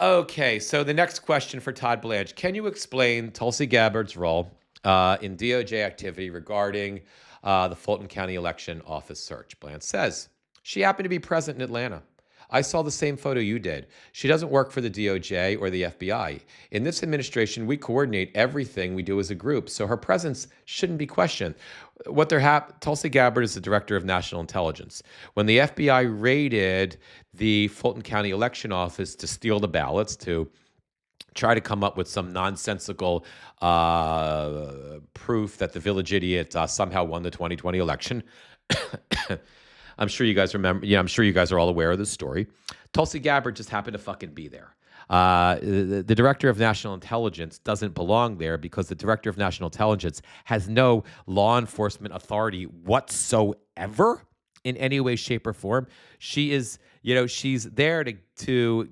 Okay, so the next question for Todd Blanche. Can you explain Tulsi Gabbard's role in DOJ activity regarding the Fulton County election office search? Blanche says, she happened to be present in Atlanta. I saw the same photo you did. She doesn't work for the DOJ or the FBI. In this administration, we coordinate everything we do as a group, so her presence shouldn't be questioned. Tulsi Gabbard is the director of national intelligence. When the FBI raided the Fulton County election office to steal the ballots, to try to come up with some nonsensical proof that the village idiot somehow won the 2020 election, I'm sure you guys remember. I'm sure you guys are all aware of this story. Tulsi Gabbard just happened to fucking be there. The director of national intelligence doesn't belong there because the director of national intelligence has no law enforcement authority whatsoever in any way, shape, or form. She is, she's there to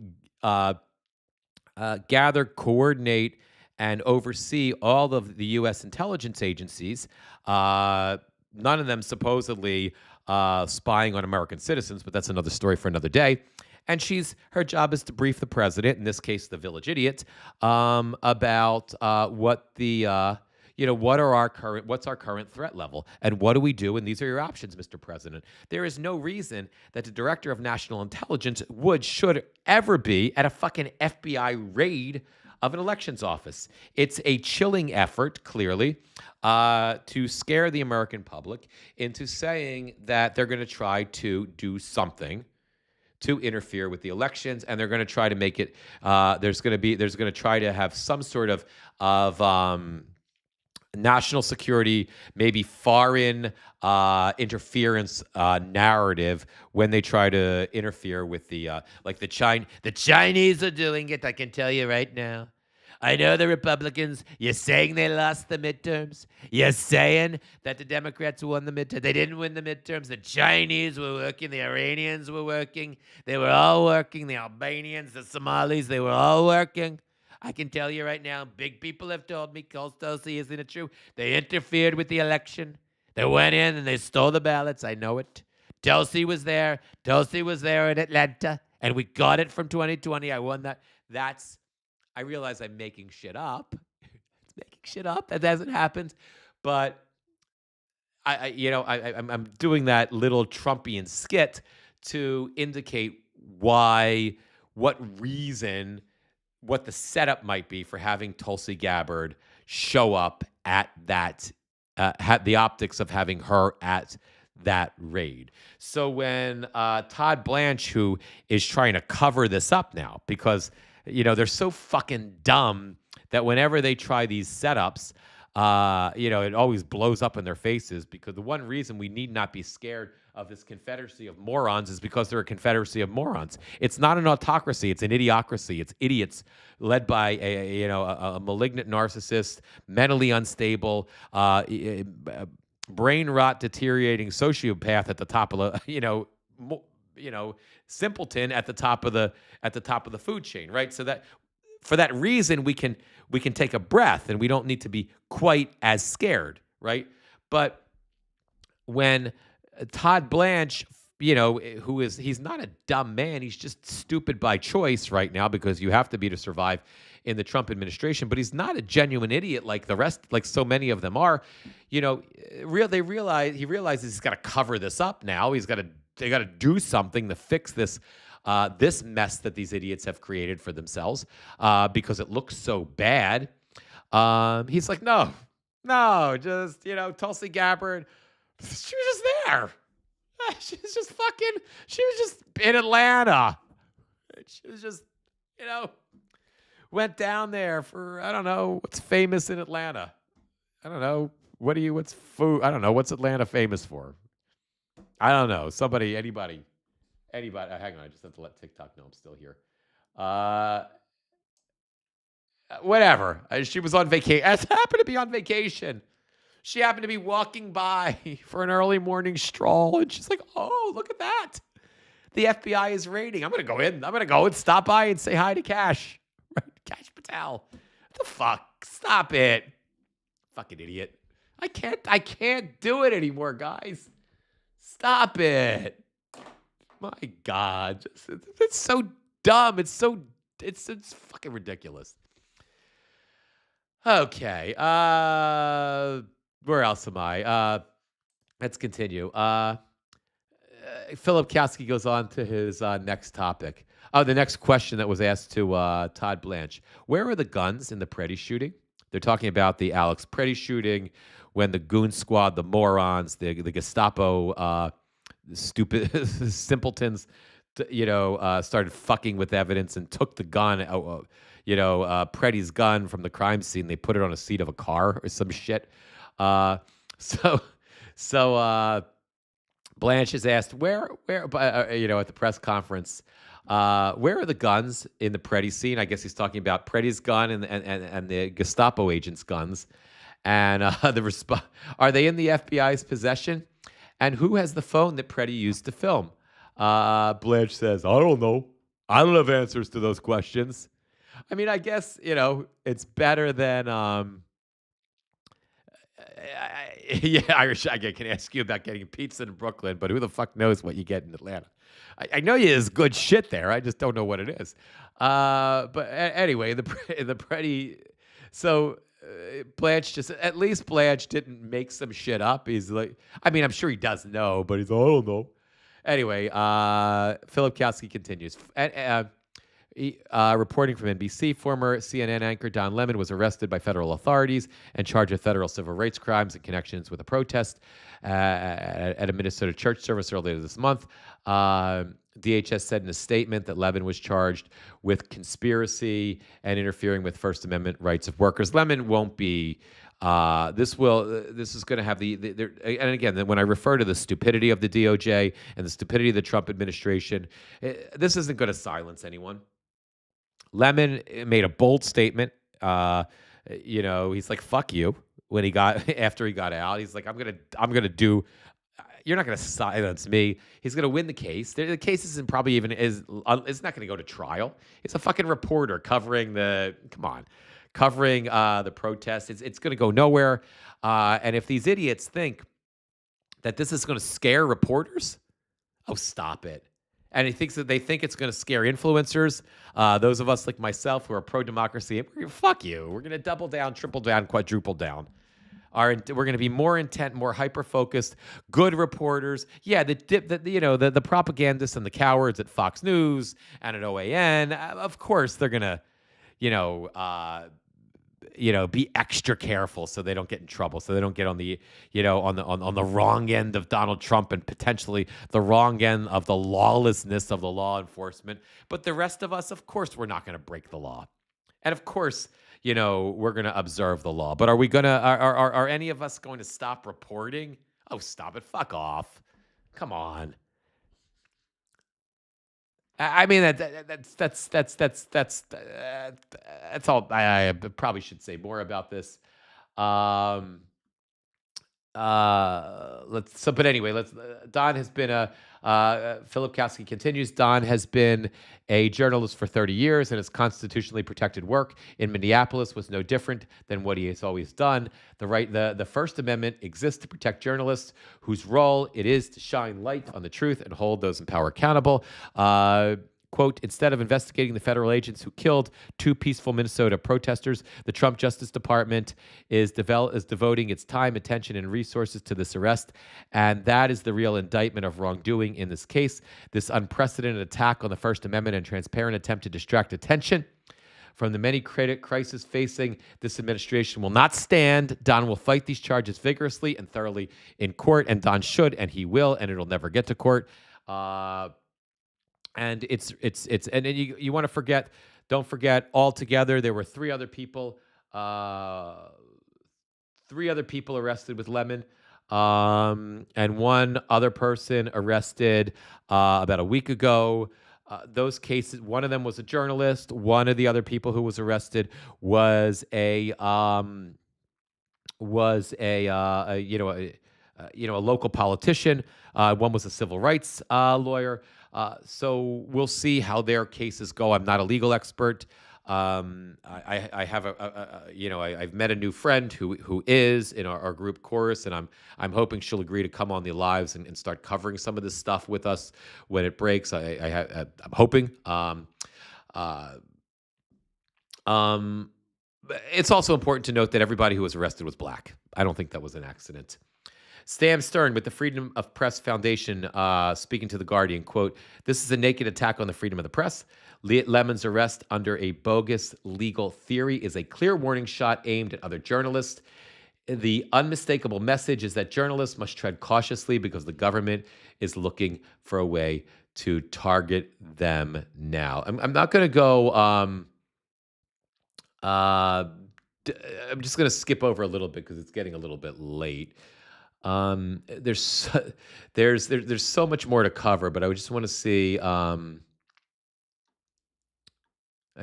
gather, coordinate, and oversee all of the U.S. intelligence agencies. None of them supposedly spying on American citizens, but that's another story for another day. And her job is to brief the president, in this case, the village idiot, about what's our current threat level and what do we do? And these are your options, Mr. President. There is no reason that the director of national intelligence should ever be at a fucking FBI raid of an elections office. It's a chilling effort, clearly, to scare the American public into saying that they're going to try to do something to interfere with the elections, and they're going to try to make it. There's going to try to have some sort of national security, maybe foreign interference narrative when they try to interfere with the like the Chinese are doing it. I can tell you right now. I know the Republicans. You're saying they lost the midterms. You're saying that the Democrats won the midterms. They didn't win the midterms. The Chinese were working. The Iranians were working. They were all working. The Albanians, the Somalis, they were all working. I can tell you right now, big people have told me, Tulsi, isn't it true? They interfered with the election. They went in and they stole the ballots. I know it. Tulsi was there. Tulsi was there in Atlanta, and we got it from 2020. I won that. I realize I'm making shit up. It's making shit up. That hasn't happened. But I'm doing that little Trumpian skit to indicate what the setup might be for having Tulsi Gabbard show up at that, had the optics of having her at that raid. So when Todd Blanche, who is trying to cover this up now, because they're so fucking dumb that whenever they try these setups, it always blows up in their faces, because the one reason we need not be scared of this confederacy of morons is because they're a confederacy of morons. It's not an autocracy. It's an idiocracy. It's idiots led by a malignant narcissist, mentally unstable, brain rot deteriorating sociopath at the top of the, simpleton at the top of the food chain, right? So that for that reason we can take a breath and we don't need to be quite as scared, right? But when Todd Blanche, he's not a dumb man, he's just stupid by choice right now, because you have to be to survive in the Trump administration, but he's not a genuine idiot like the rest, like so many of them are. He realizes he's got to cover this up now. They got to do something to fix this mess that these idiots have created for themselves, because it looks so bad. He's like, no, just, Tulsi Gabbard, she was just there. She was just in Atlanta. She was just, went down there for, I don't know, what's famous in Atlanta. I don't know. What's food? I don't know. What's Atlanta famous for? I don't know. Anybody. Hang on. I just have to let TikTok know I'm still here. Whatever. She was on vacation. Happened to be on vacation. She happened to be walking by for an early morning stroll, and she's like, "Oh, look at that! The FBI is raiding. I'm gonna go in. I'm gonna go and stop by and say hi to Cash, right? Cash Patel. What the fuck? Stop it, fucking idiot! I can't do it anymore, guys. Stop it. My God, it's so dumb. It's fucking ridiculous. Okay. Where else am I? Let's continue. Philip Kowski goes on to his next topic. The next question that was asked to Todd Blanche. Where are the guns in the Preddy shooting? They're talking about the Alex Preddy shooting, when the goon squad, the morons, the Gestapo, stupid simpletons, started fucking with evidence and took the gun, Preddy's gun from the crime scene. They put it on a seat of a car or some shit. So Blanche is asked where at the press conference, where are the guns in the Preddy scene? I guess he's talking about Preddy's gun and the Gestapo agent's guns. And are they in the FBI's possession? And who has the phone that Preddy used to film? Blanche says, I don't know. I don't have answers to those questions. I mean, I guess, it's better than, Irish, I can ask you about getting pizza in Brooklyn, but who the fuck knows what you get in Atlanta? I know there's good shit there. I just don't know what it is. But anyway, the Preddy, so Blanche at least Blanche didn't make some shit up. He's like, I mean, I'm sure he does know, but he's like, I don't know. Anyway, Philip Kowski continues. Reporting from NBC, former CNN anchor Don Lemon was arrested by federal authorities and charged with federal civil rights crimes in connections with a protest at a Minnesota church service earlier this month. DHS said in a statement that Lemon was charged with conspiracy and interfering with First Amendment rights of workers. Lemon won't be. This is going to have and again, when I refer to the stupidity of the DOJ and the stupidity of the Trump administration, this isn't going to silence anyone. Lemon made a bold statement. He's like, "Fuck you." When he got after he got out, he's like, "I'm gonna do." You're not going to silence me. He's going to win the case. The case isn't probably even it's not going to go to trial. It's a fucking reporter covering the protest. It's going to go nowhere. And if these idiots think that this is going to scare reporters, oh, stop it. And they think it's going to scare influencers. Those of us like myself who are pro-democracy, fuck you. We're going to double down, triple down, quadruple down. We're going to be more intent, more hyper-focused, good reporters. Yeah, the propagandists and the cowards at Fox News and at OAN, of course, they're going to, be extra careful so they don't get in trouble, so they don't get on the, on the wrong end of Donald Trump and potentially the wrong end of the lawlessness of the law enforcement. But the rest of us, of course, we're not going to break the law. And of course, we're going to observe the law. But are any of us going to stop reporting? Oh, stop it. Fuck off. Come on. I mean, that's all. I probably should say more about this. But anyway, Don has been Philip Kowski continues. Don has been a journalist for 30 years, and his constitutionally protected work in Minneapolis was no different than what he has always done. The First Amendment exists to protect journalists whose role it is to shine light on the truth and hold those in power accountable. Quote, instead of investigating the federal agents who killed 2 peaceful Minnesota protesters, the Trump Justice Department is devoting its time, attention, and resources to this arrest. And that is the real indictment of wrongdoing in this case. This unprecedented attack on the First Amendment and transparent attempt to distract attention from the many crises facing this administration will not stand. Don will fight these charges vigorously and thoroughly in court, and Don should, and he will, and it'll never get to court. And and then you want to don't forget altogether, there were 3 other people arrested with Lemon, and 1 other person arrested about a week ago. Those cases, one of them was a journalist. One of the other people who was arrested was a local politician. One was a civil rights lawyer. So we'll see how their cases go. I'm not a legal expert. I have I've met a new friend who is in our group Chorus, and I'm hoping she'll agree to come on the lives and start covering some of this stuff with us when it breaks. I'm hoping. It's also important to note that everybody who was arrested was black. I don't think that was an accident. Sam Stern with the Freedom of Press Foundation speaking to The Guardian, quote, this is a naked attack on the freedom of the press. Lemon's arrest under a bogus legal theory is a clear warning shot aimed at other journalists. The unmistakable message is that journalists must tread cautiously because the government is looking for a way to target them now. I'm not going to go... I'm just going to skip over a little bit because it's getting a little bit late. There's so much more to cover, but I just want to see. I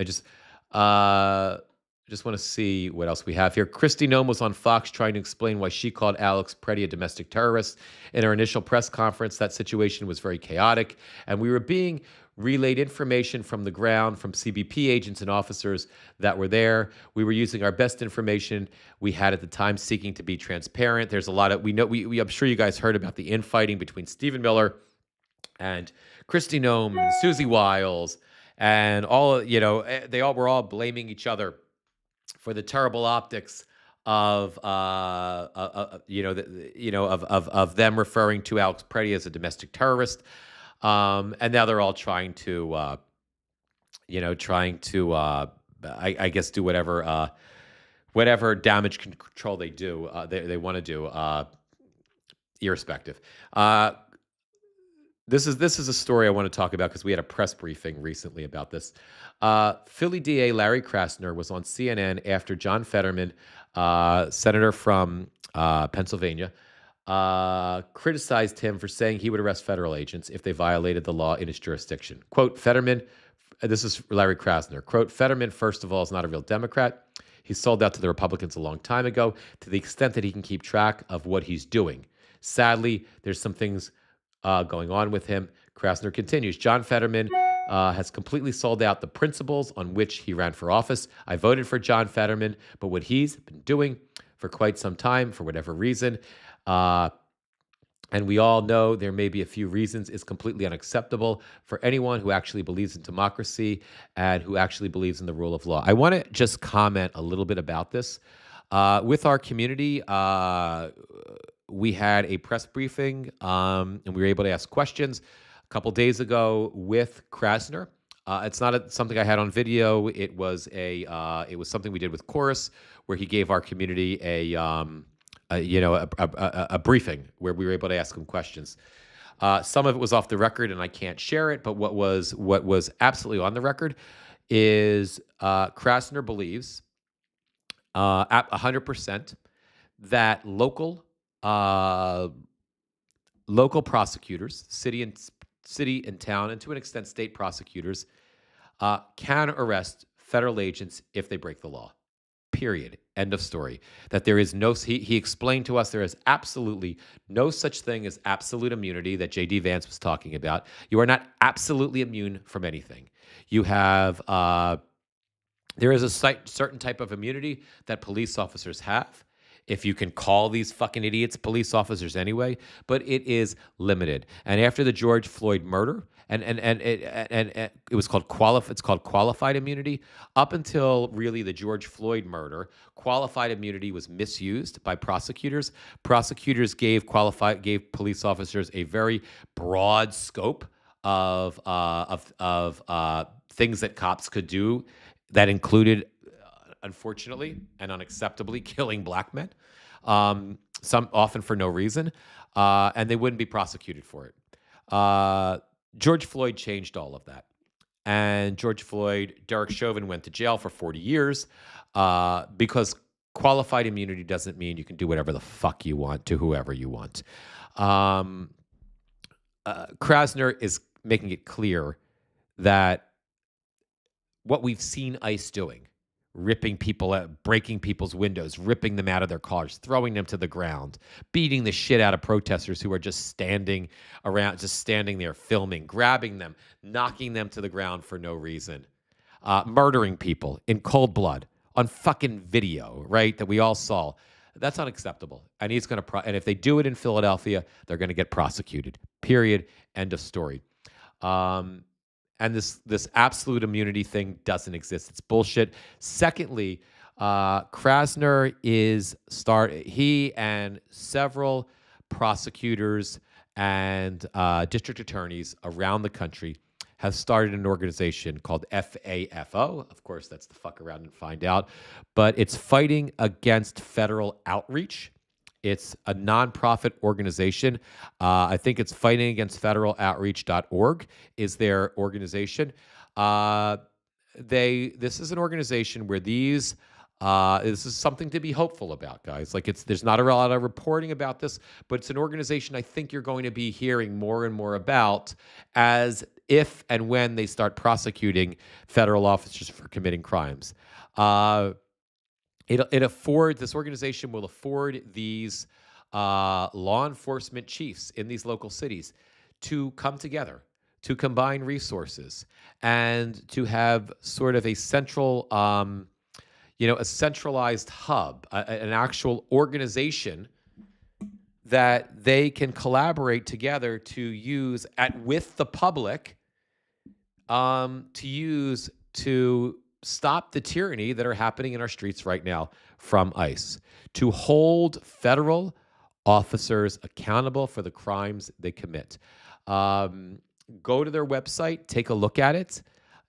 just want to see what else we have here. Kristi Noem was on Fox trying to explain why she called Alex Preddy a domestic terrorist. In her initial press conference, that situation was very chaotic, and we were being relayed information from the ground from CBP agents and officers that were there. We were using our best information we had at the time, seeking to be transparent. There's a lot of I'm sure you guys heard about the infighting between Stephen Miller and Kristi Noem and Susie Wiles, and were all blaming each other for the terrible optics of them referring to Alex Preddy as a domestic terrorist. And now they're all trying to, trying to, I guess, do whatever damage control they want to do, irrespective. Uh, this is a story I want to talk about because we had a press briefing recently about this. Philly DA Larry Krasner was on CNN after John Fetterman, senator from Pennsylvania, criticized him for saying he would arrest federal agents if they violated the law in his jurisdiction. Quote, Fetterman, this is Larry Krasner, quote, Fetterman, first of all, is not a real Democrat. He sold out to the Republicans a long time ago to the extent that he can keep track of what he's doing. Sadly, there's some things going on with him. Krasner continues, John Fetterman has completely sold out the principles on which he ran for office. I voted for John Fetterman, but what he's been doing for quite some time, for whatever reason, and we all know there may be a few reasons, is completely unacceptable for anyone who actually believes in democracy and who actually believes in the rule of law. I want to just comment a little bit about this. With our community, we had a press briefing, and we were able to ask questions a couple days ago with Krasner. It's not something I had on video. It was something we did with Chorus, where he gave our community a briefing where we were able to ask him questions. Some of it was off the record, and I can't share it. But what was absolutely on the record is Krasner believes at 100% that local prosecutors, city and town, and to an extent state prosecutors, can arrest federal agents if they break the law. Period. End of story. That there is no, he explained to us there is absolutely no such thing as absolute immunity that J.D. Vance was talking about. You are not absolutely immune from anything. You have, there is a certain type of immunity that police officers have, if you can call these fucking idiots police officers anyway, but it is limited. And after the George Floyd murder, and it was called qualified immunity. Up until really the George Floyd murder, qualified immunity was misused by prosecutors. Prosecutors gave police officers a very broad scope of things that cops could do that included, unfortunately and unacceptably, killing black men, some often for no reason, and they wouldn't be prosecuted for it. George Floyd changed all of that. And Derek Chauvin went to jail for 40 years because qualified immunity doesn't mean you can do whatever the fuck you want to whoever you want. Krasner is making it clear that what we've seen ICE doing, ripping people out, breaking people's windows, ripping them out of their cars, throwing them to the ground, beating the shit out of protesters who are just standing there filming, grabbing them, knocking them to the ground for no reason, murdering people in cold blood on fucking video, right, that we all saw. That's unacceptable. And he's going to, and if they do it in Philadelphia, they're going to get prosecuted. Period. End of story. And this absolute immunity thing doesn't exist. It's bullshit. Secondly, Krasner he and several prosecutors and district attorneys around the country have started an organization called FAFO. Of course, that's the fuck around and find out. But it's fighting against federal outreach. It's a nonprofit organization. I think it's fightingagainstfederaloutreach.org is their organization. This is an organization where this is something to be hopeful about, guys. Like there's not a lot of reporting about this, but it's an organization I think you're going to be hearing more and more about as if and when they start prosecuting federal officers for committing crimes. This organization will afford these law enforcement chiefs in these local cities to come together, to combine resources, and to have sort of a central, a centralized hub, an actual organization that they can collaborate together to use with the public, to stop the tyranny that are happening in our streets right now from ICE, to hold federal officers accountable for the crimes they commit. Go to their website, take a look at it.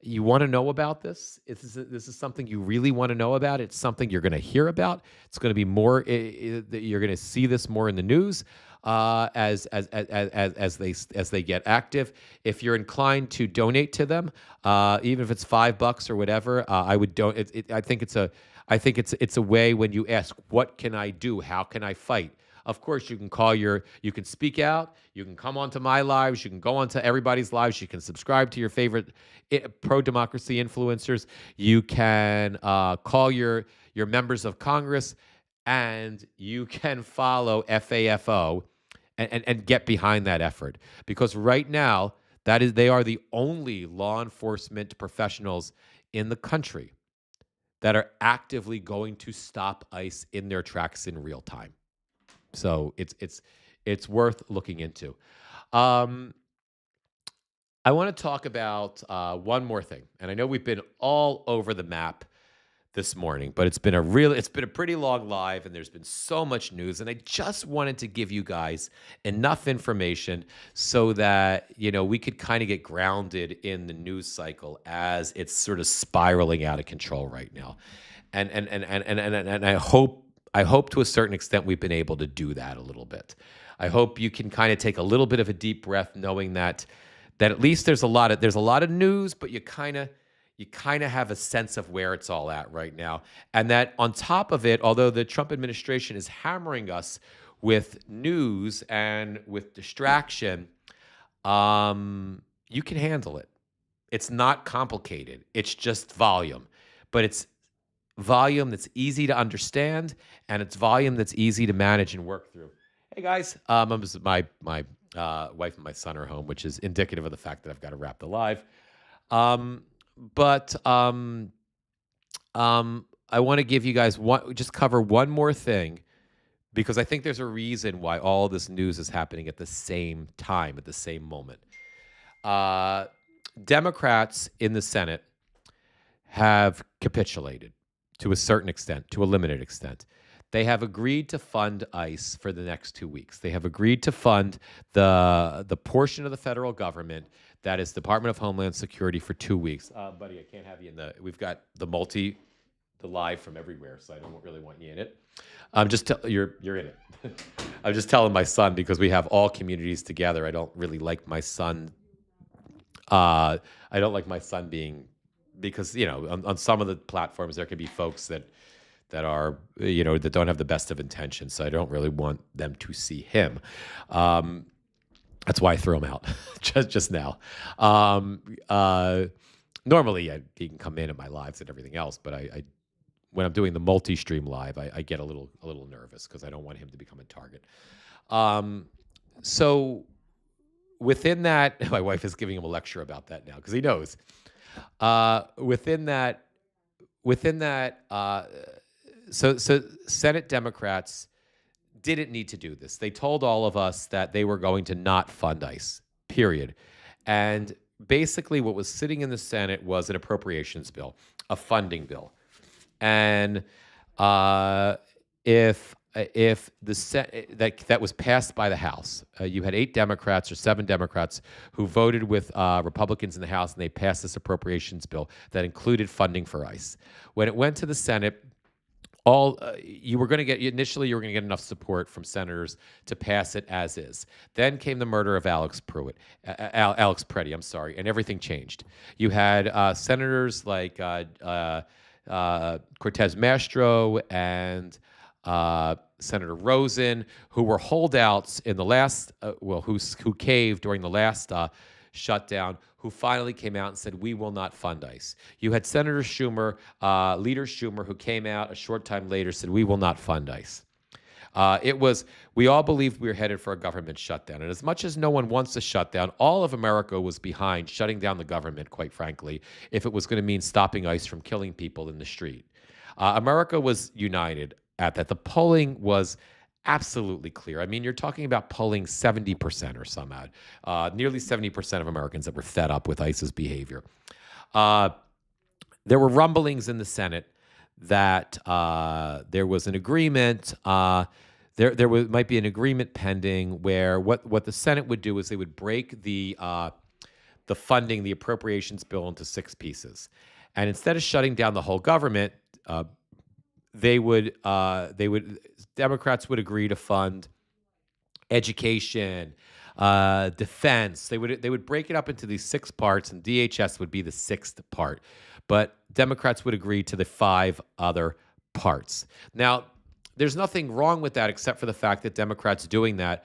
You want to know about this? This is something you really want to know about. It's something you're going to hear about. It's going to be more. You're going to see this more in the news as they get active. If you're inclined to donate to them, even if it's $5 or whatever, I would don't. I think it's a way when you ask, what can I do? How can I fight? Of course, you can speak out, you can come onto my lives, you can go onto everybody's lives, you can subscribe to your favorite pro-democracy influencers, you can call your members of Congress, and you can follow FAFO and get behind that effort. Because right now, they are the only law enforcement professionals in the country that are actively going to stop ICE in their tracks in real time. So it's worth looking into. I want to talk about one more thing, and I know we've been all over the map this morning, but it's been a pretty long live, and there's been so much news, and I just wanted to give you guys enough information so that we could kind of get grounded in the news cycle as it's sort of spiraling out of control right now, and I hope to a certain extent we've been able to do that a little bit. I hope you can kind of take a little bit of a deep breath, knowing that at least there's a lot of news, but you kind of have a sense of where it's all at right now, and that on top of it, although the Trump administration is hammering us with news and with distraction, you can handle it. It's not complicated. It's just volume, but it's volume that's easy to understand, and it's volume that's easy to manage and work through. Hey guys, my wife and my son are home, which is indicative of the fact that I've got to wrap the live. But I want to give you guys cover one more thing, because I think there's a reason why all this news is happening at the same time, at the same moment. Democrats in the Senate have capitulated to a certain extent, to a limited extent. They have agreed to fund ICE for the next 2 weeks. They have agreed to fund the portion of the federal government that is Department of Homeland Security for 2 weeks. Buddy, I can't have you we've got the live from everywhere, so I don't really want you in it. You're in it. I'm just telling my son, because we have all communities together. I don't really like my son. I don't like my son being, because on some of the platforms there can be folks that are that don't have the best of intentions, so I don't really want them to see him. That's why I threw him out just now. Normally he can come in at my lives and everything else, but I when I'm doing the multi-stream live, I get a little nervous because I don't want him to become a target. So within that, my wife is giving him a lecture about that now because he knows. Within that, so Senate Democrats didn't need to do this. They told all of us that they were going to not fund ICE, period. And basically what was sitting in the Senate was an appropriations bill, a funding bill. And if that was passed by the House, you had 8 Democrats or 7 Democrats who voted with Republicans in the House, and they passed this appropriations bill that included funding for ICE. When it went to the Senate, you were going to get enough support from senators to pass it as is. Then came the murder of Alex Preddy, and everything changed. You had senators like Cortez Masto and Senator Rosen, who were holdouts in the last, who caved during the last shutdown, who finally came out and said, we will not fund ICE. You had Senator Schumer, Leader Schumer, who came out a short time later, said, we will not fund ICE. We all believed we were headed for a government shutdown. And as much as no one wants a shutdown, all of America was behind shutting down the government, quite frankly, if it was going to mean stopping ICE from killing people in the street. America was united at that. The polling was absolutely clear. I mean, you're talking about polling 70% or somehow, nearly 70% of Americans that were fed up with ICE's behavior. There were rumblings in the Senate that there was an agreement. Might be an agreement pending where what the Senate would do is they would break the the funding, the appropriations bill into 6 pieces. And instead of shutting down the whole government, they would Democrats would agree to fund education, defense. They would break it up into these 6 parts, and DHS would be the 6th part. But Democrats would agree to the 5 other parts. Now, there's nothing wrong with that except for the fact that Democrats doing that,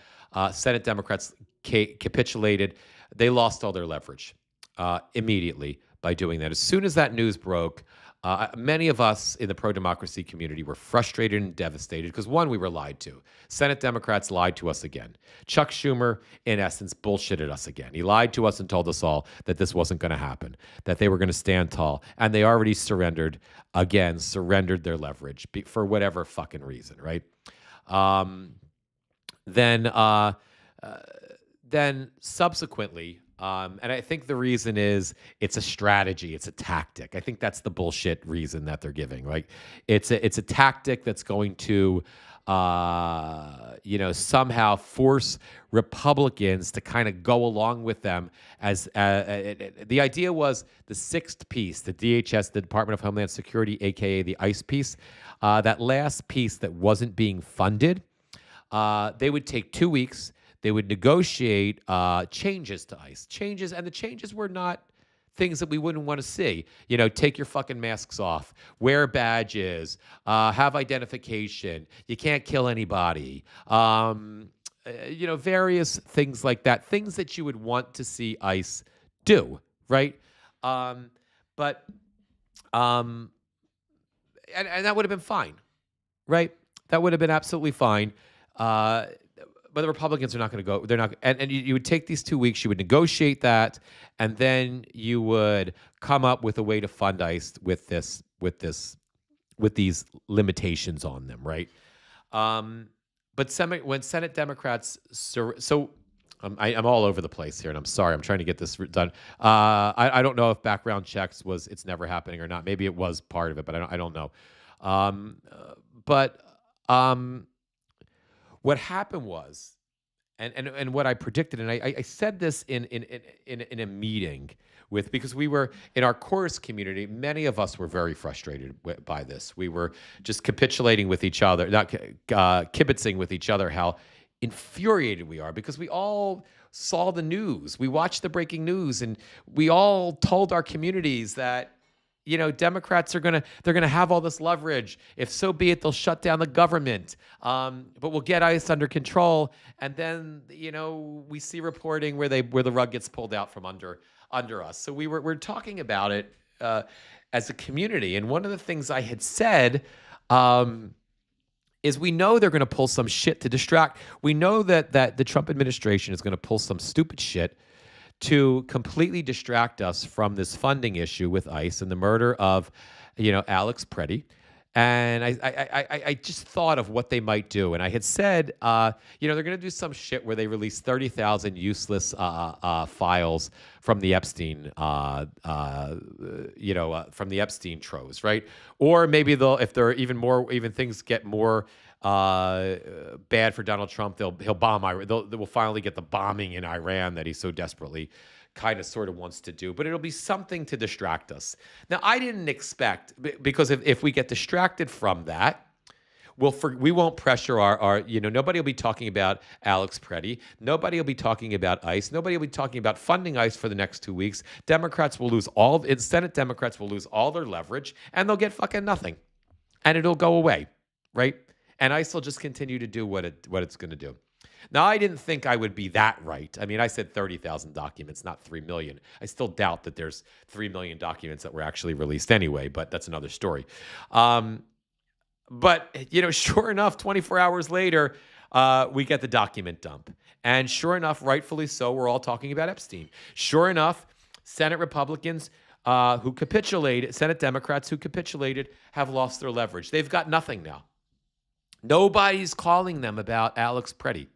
Senate Democrats capitulated. They lost all their leverage immediately by doing that. As soon as that news broke, many of us in the pro-democracy community were frustrated and devastated because, one, we were lied to. Senate Democrats lied to us again. Chuck Schumer, in essence, bullshitted us again. He lied to us and told us all that this wasn't going to happen, that they were going to stand tall, and they already surrendered their leverage for whatever fucking reason, right? Then subsequently, and I think the reason is it's a strategy, it's a tactic. I think that's the bullshit reason that they're giving. Like, it's a tactic that's going to, somehow force Republicans to kind of go along with them. As the idea was the 6th piece, the DHS, the Department of Homeland Security, aka the ICE piece, that last piece that wasn't being funded. They would take 2 weeks. They would negotiate changes to ICE. And the changes were not things that we wouldn't want to see. Take your fucking masks off, wear badges, have identification. You can't kill anybody. Various things like that. Things that you would want to see ICE do, right? And that would have been fine, right? That would have been absolutely fine. But the Republicans are not going to go. They're not, and you would take these 2 weeks. You would negotiate that, and then you would come up with a way to fund ICE with these limitations on them, right? But when Senate Democrats, I'm all over the place here, and I'm sorry. I'm trying to get this done. I don't know if background checks it's never happening or not. Maybe it was part of it, but I don't know. What happened was, and what I predicted, and I said this in a meeting because we were in our chorus community. Many of us were very frustrated by this. We were just capitulating with each other, not kibitzing with each other. How infuriated we are because we all saw the news. We watched the breaking news, and we all told our communities that, Democrats they're gonna have all this leverage. If so be it, they'll shut down the government. But we'll get ICE under control. And then, we see reporting where the rug gets pulled out from under us. So we're talking about it as a community. And one of the things I had said is we know they're going to pull some shit to distract. We know that the Trump administration is going to pull some stupid shit to completely distract us from this funding issue with ICE and the murder of, Alex Preddy. And I just thought of what they might do. And I had said, they're going to do some shit where they release 30,000 useless files from the Epstein, from the Epstein troves, right? Or maybe if there are even things get more bad for Donald Trump, he'll bomb Iran. They will finally get the bombing in Iran that he so desperately kind of sort of wants to do, but it'll be something to distract us. Now, I didn't expect, because if we get distracted from that, we won't pressure our nobody will be talking about Alex Preddy. Nobody will be talking about ICE. Nobody will be talking about funding ICE for the next 2 weeks. Senate Democrats will lose all their leverage, and they'll get fucking nothing, and it'll go away, right? And ICE will just continue to do what it's going to do. Now, I didn't think I would be that right. I mean, I said 30,000 documents, not 3 million. I still doubt that there's 3 million documents that were actually released anyway, but that's another story. But, sure enough, 24 hours later, we get the document dump. And sure enough, rightfully so, we're all talking about Epstein. Sure enough, Senate Republicans Senate Democrats who capitulated have lost their leverage. They've got nothing now. Nobody's calling them about Alex Preddy.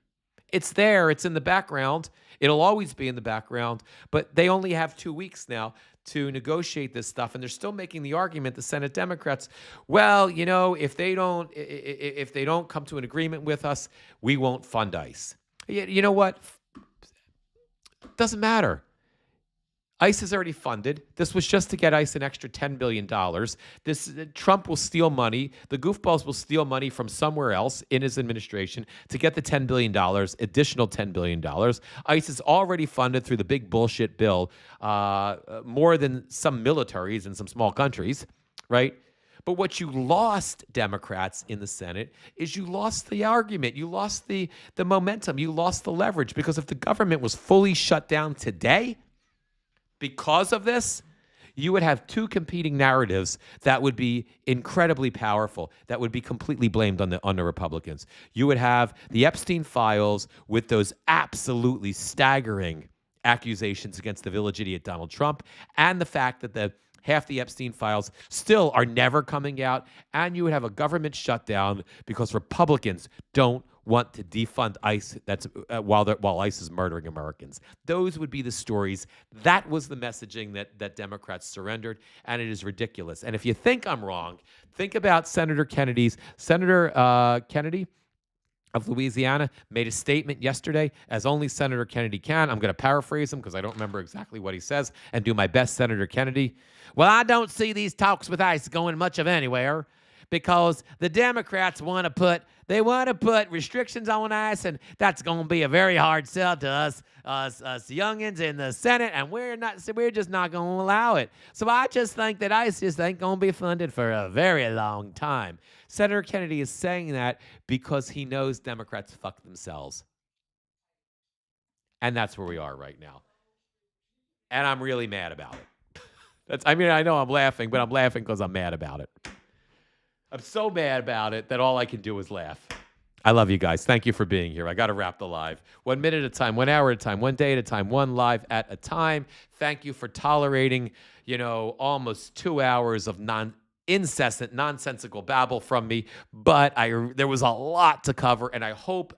It's there. It's in the background. It'll always be in the background. But they only have 2 weeks now to negotiate this stuff, and they're still making the argument, the Senate Democrats, well, if they don't come to an agreement with us, we won't fund ICE. You know what? Doesn't matter. ICE is already funded. This was just to get ICE an extra $10 billion. Trump will steal money. The goofballs will steal money from somewhere else in his administration to get the $10 billion, additional $10 billion. ICE is already funded through the big bullshit bill, more than some militaries in some small countries, right? But what you lost, Democrats in the Senate, is you lost the argument. You lost the momentum. You lost the leverage, because if the government was fully shut down today, because of this, you would have two competing narratives that would be incredibly powerful, that would be completely blamed on the Republicans. You would have the Epstein files with those absolutely staggering accusations against the village idiot Donald Trump, and the fact that half the Epstein files still are never coming out, and you would have a government shutdown because Republicans don't want to defund ICE. That's while ICE is murdering Americans. Those would be the stories. That was the messaging that Democrats surrendered, and it is ridiculous. And if you think I'm wrong, think about Senator Kennedy of Louisiana made a statement yesterday, as only Senator Kennedy can. I'm going to paraphrase him because I don't remember exactly what he says, and do my best Senator Kennedy. Well, I don't see these talks with ICE going much of anywhere, because the Democrats want to put restrictions on ICE, and that's going to be a very hard sell to us youngins in the Senate, and we're just not going to allow it. So I just think that ICE just ain't going to be funded for a very long time. Senator Kennedy is saying that because he knows Democrats fuck themselves. And that's where we are right now. And I'm really mad about it. I know I'm laughing, but I'm laughing because I'm mad about it. I'm so mad about it that all I can do is laugh. I love you guys. Thank you for being here. I got to wrap the live. 1 minute at a time, 1 hour at a time, 1 day at a time, one live at a time. Thank you for tolerating, almost 2 hours of incessant, nonsensical babble from me. But there was a lot to cover, and I hope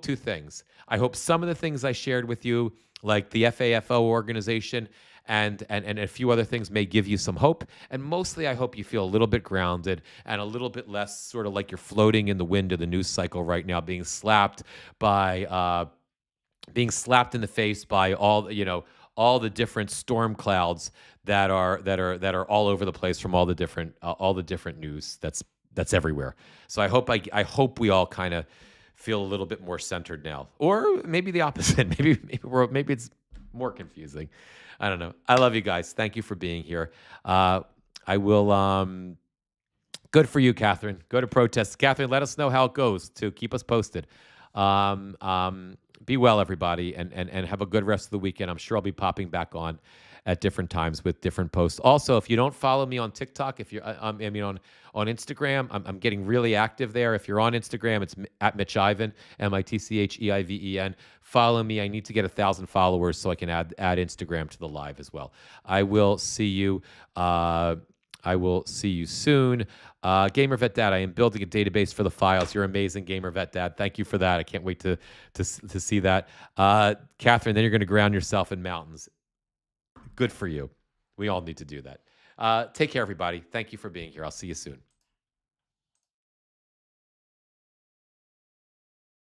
two things. I hope some of the things I shared with you, like the FAFO organization, and a few other things, may give you some hope. And mostly, I hope you feel a little bit grounded and a little bit less sort of like you're floating in the wind of the news cycle right now, being slapped in the face by all the different storm clouds that are all over the place from all the different news that's everywhere. So I hope we all kind of feel a little bit more centered now, or maybe the opposite. Maybe it's more confusing. I don't know. I love you guys. Thank you for being here. I will. Good for you, Catherine. Go to protests. Catherine, let us know how it goes, too. Keep us posted. Be well, everybody, and have a good rest of the weekend. I'm sure I'll be popping back on at different times with different posts. Also, if you don't follow me on TikTok, if you're, on Instagram, I'm getting really active there. If you're on Instagram, it's at Mitch Ivan, MITCHEIVEN. Follow me. I need to get 1,000 followers so I can add Instagram to the live as well. I will see you. Soon. Gamer Vet Dad, I am building a database for the files. You're amazing, Gamer Vet Dad. Thank you for that. I can't wait to see that. Catherine, then you're going to ground yourself in mountains. Good for you. We all need to do that. Take care, everybody. Thank you for being here. I'll see you soon.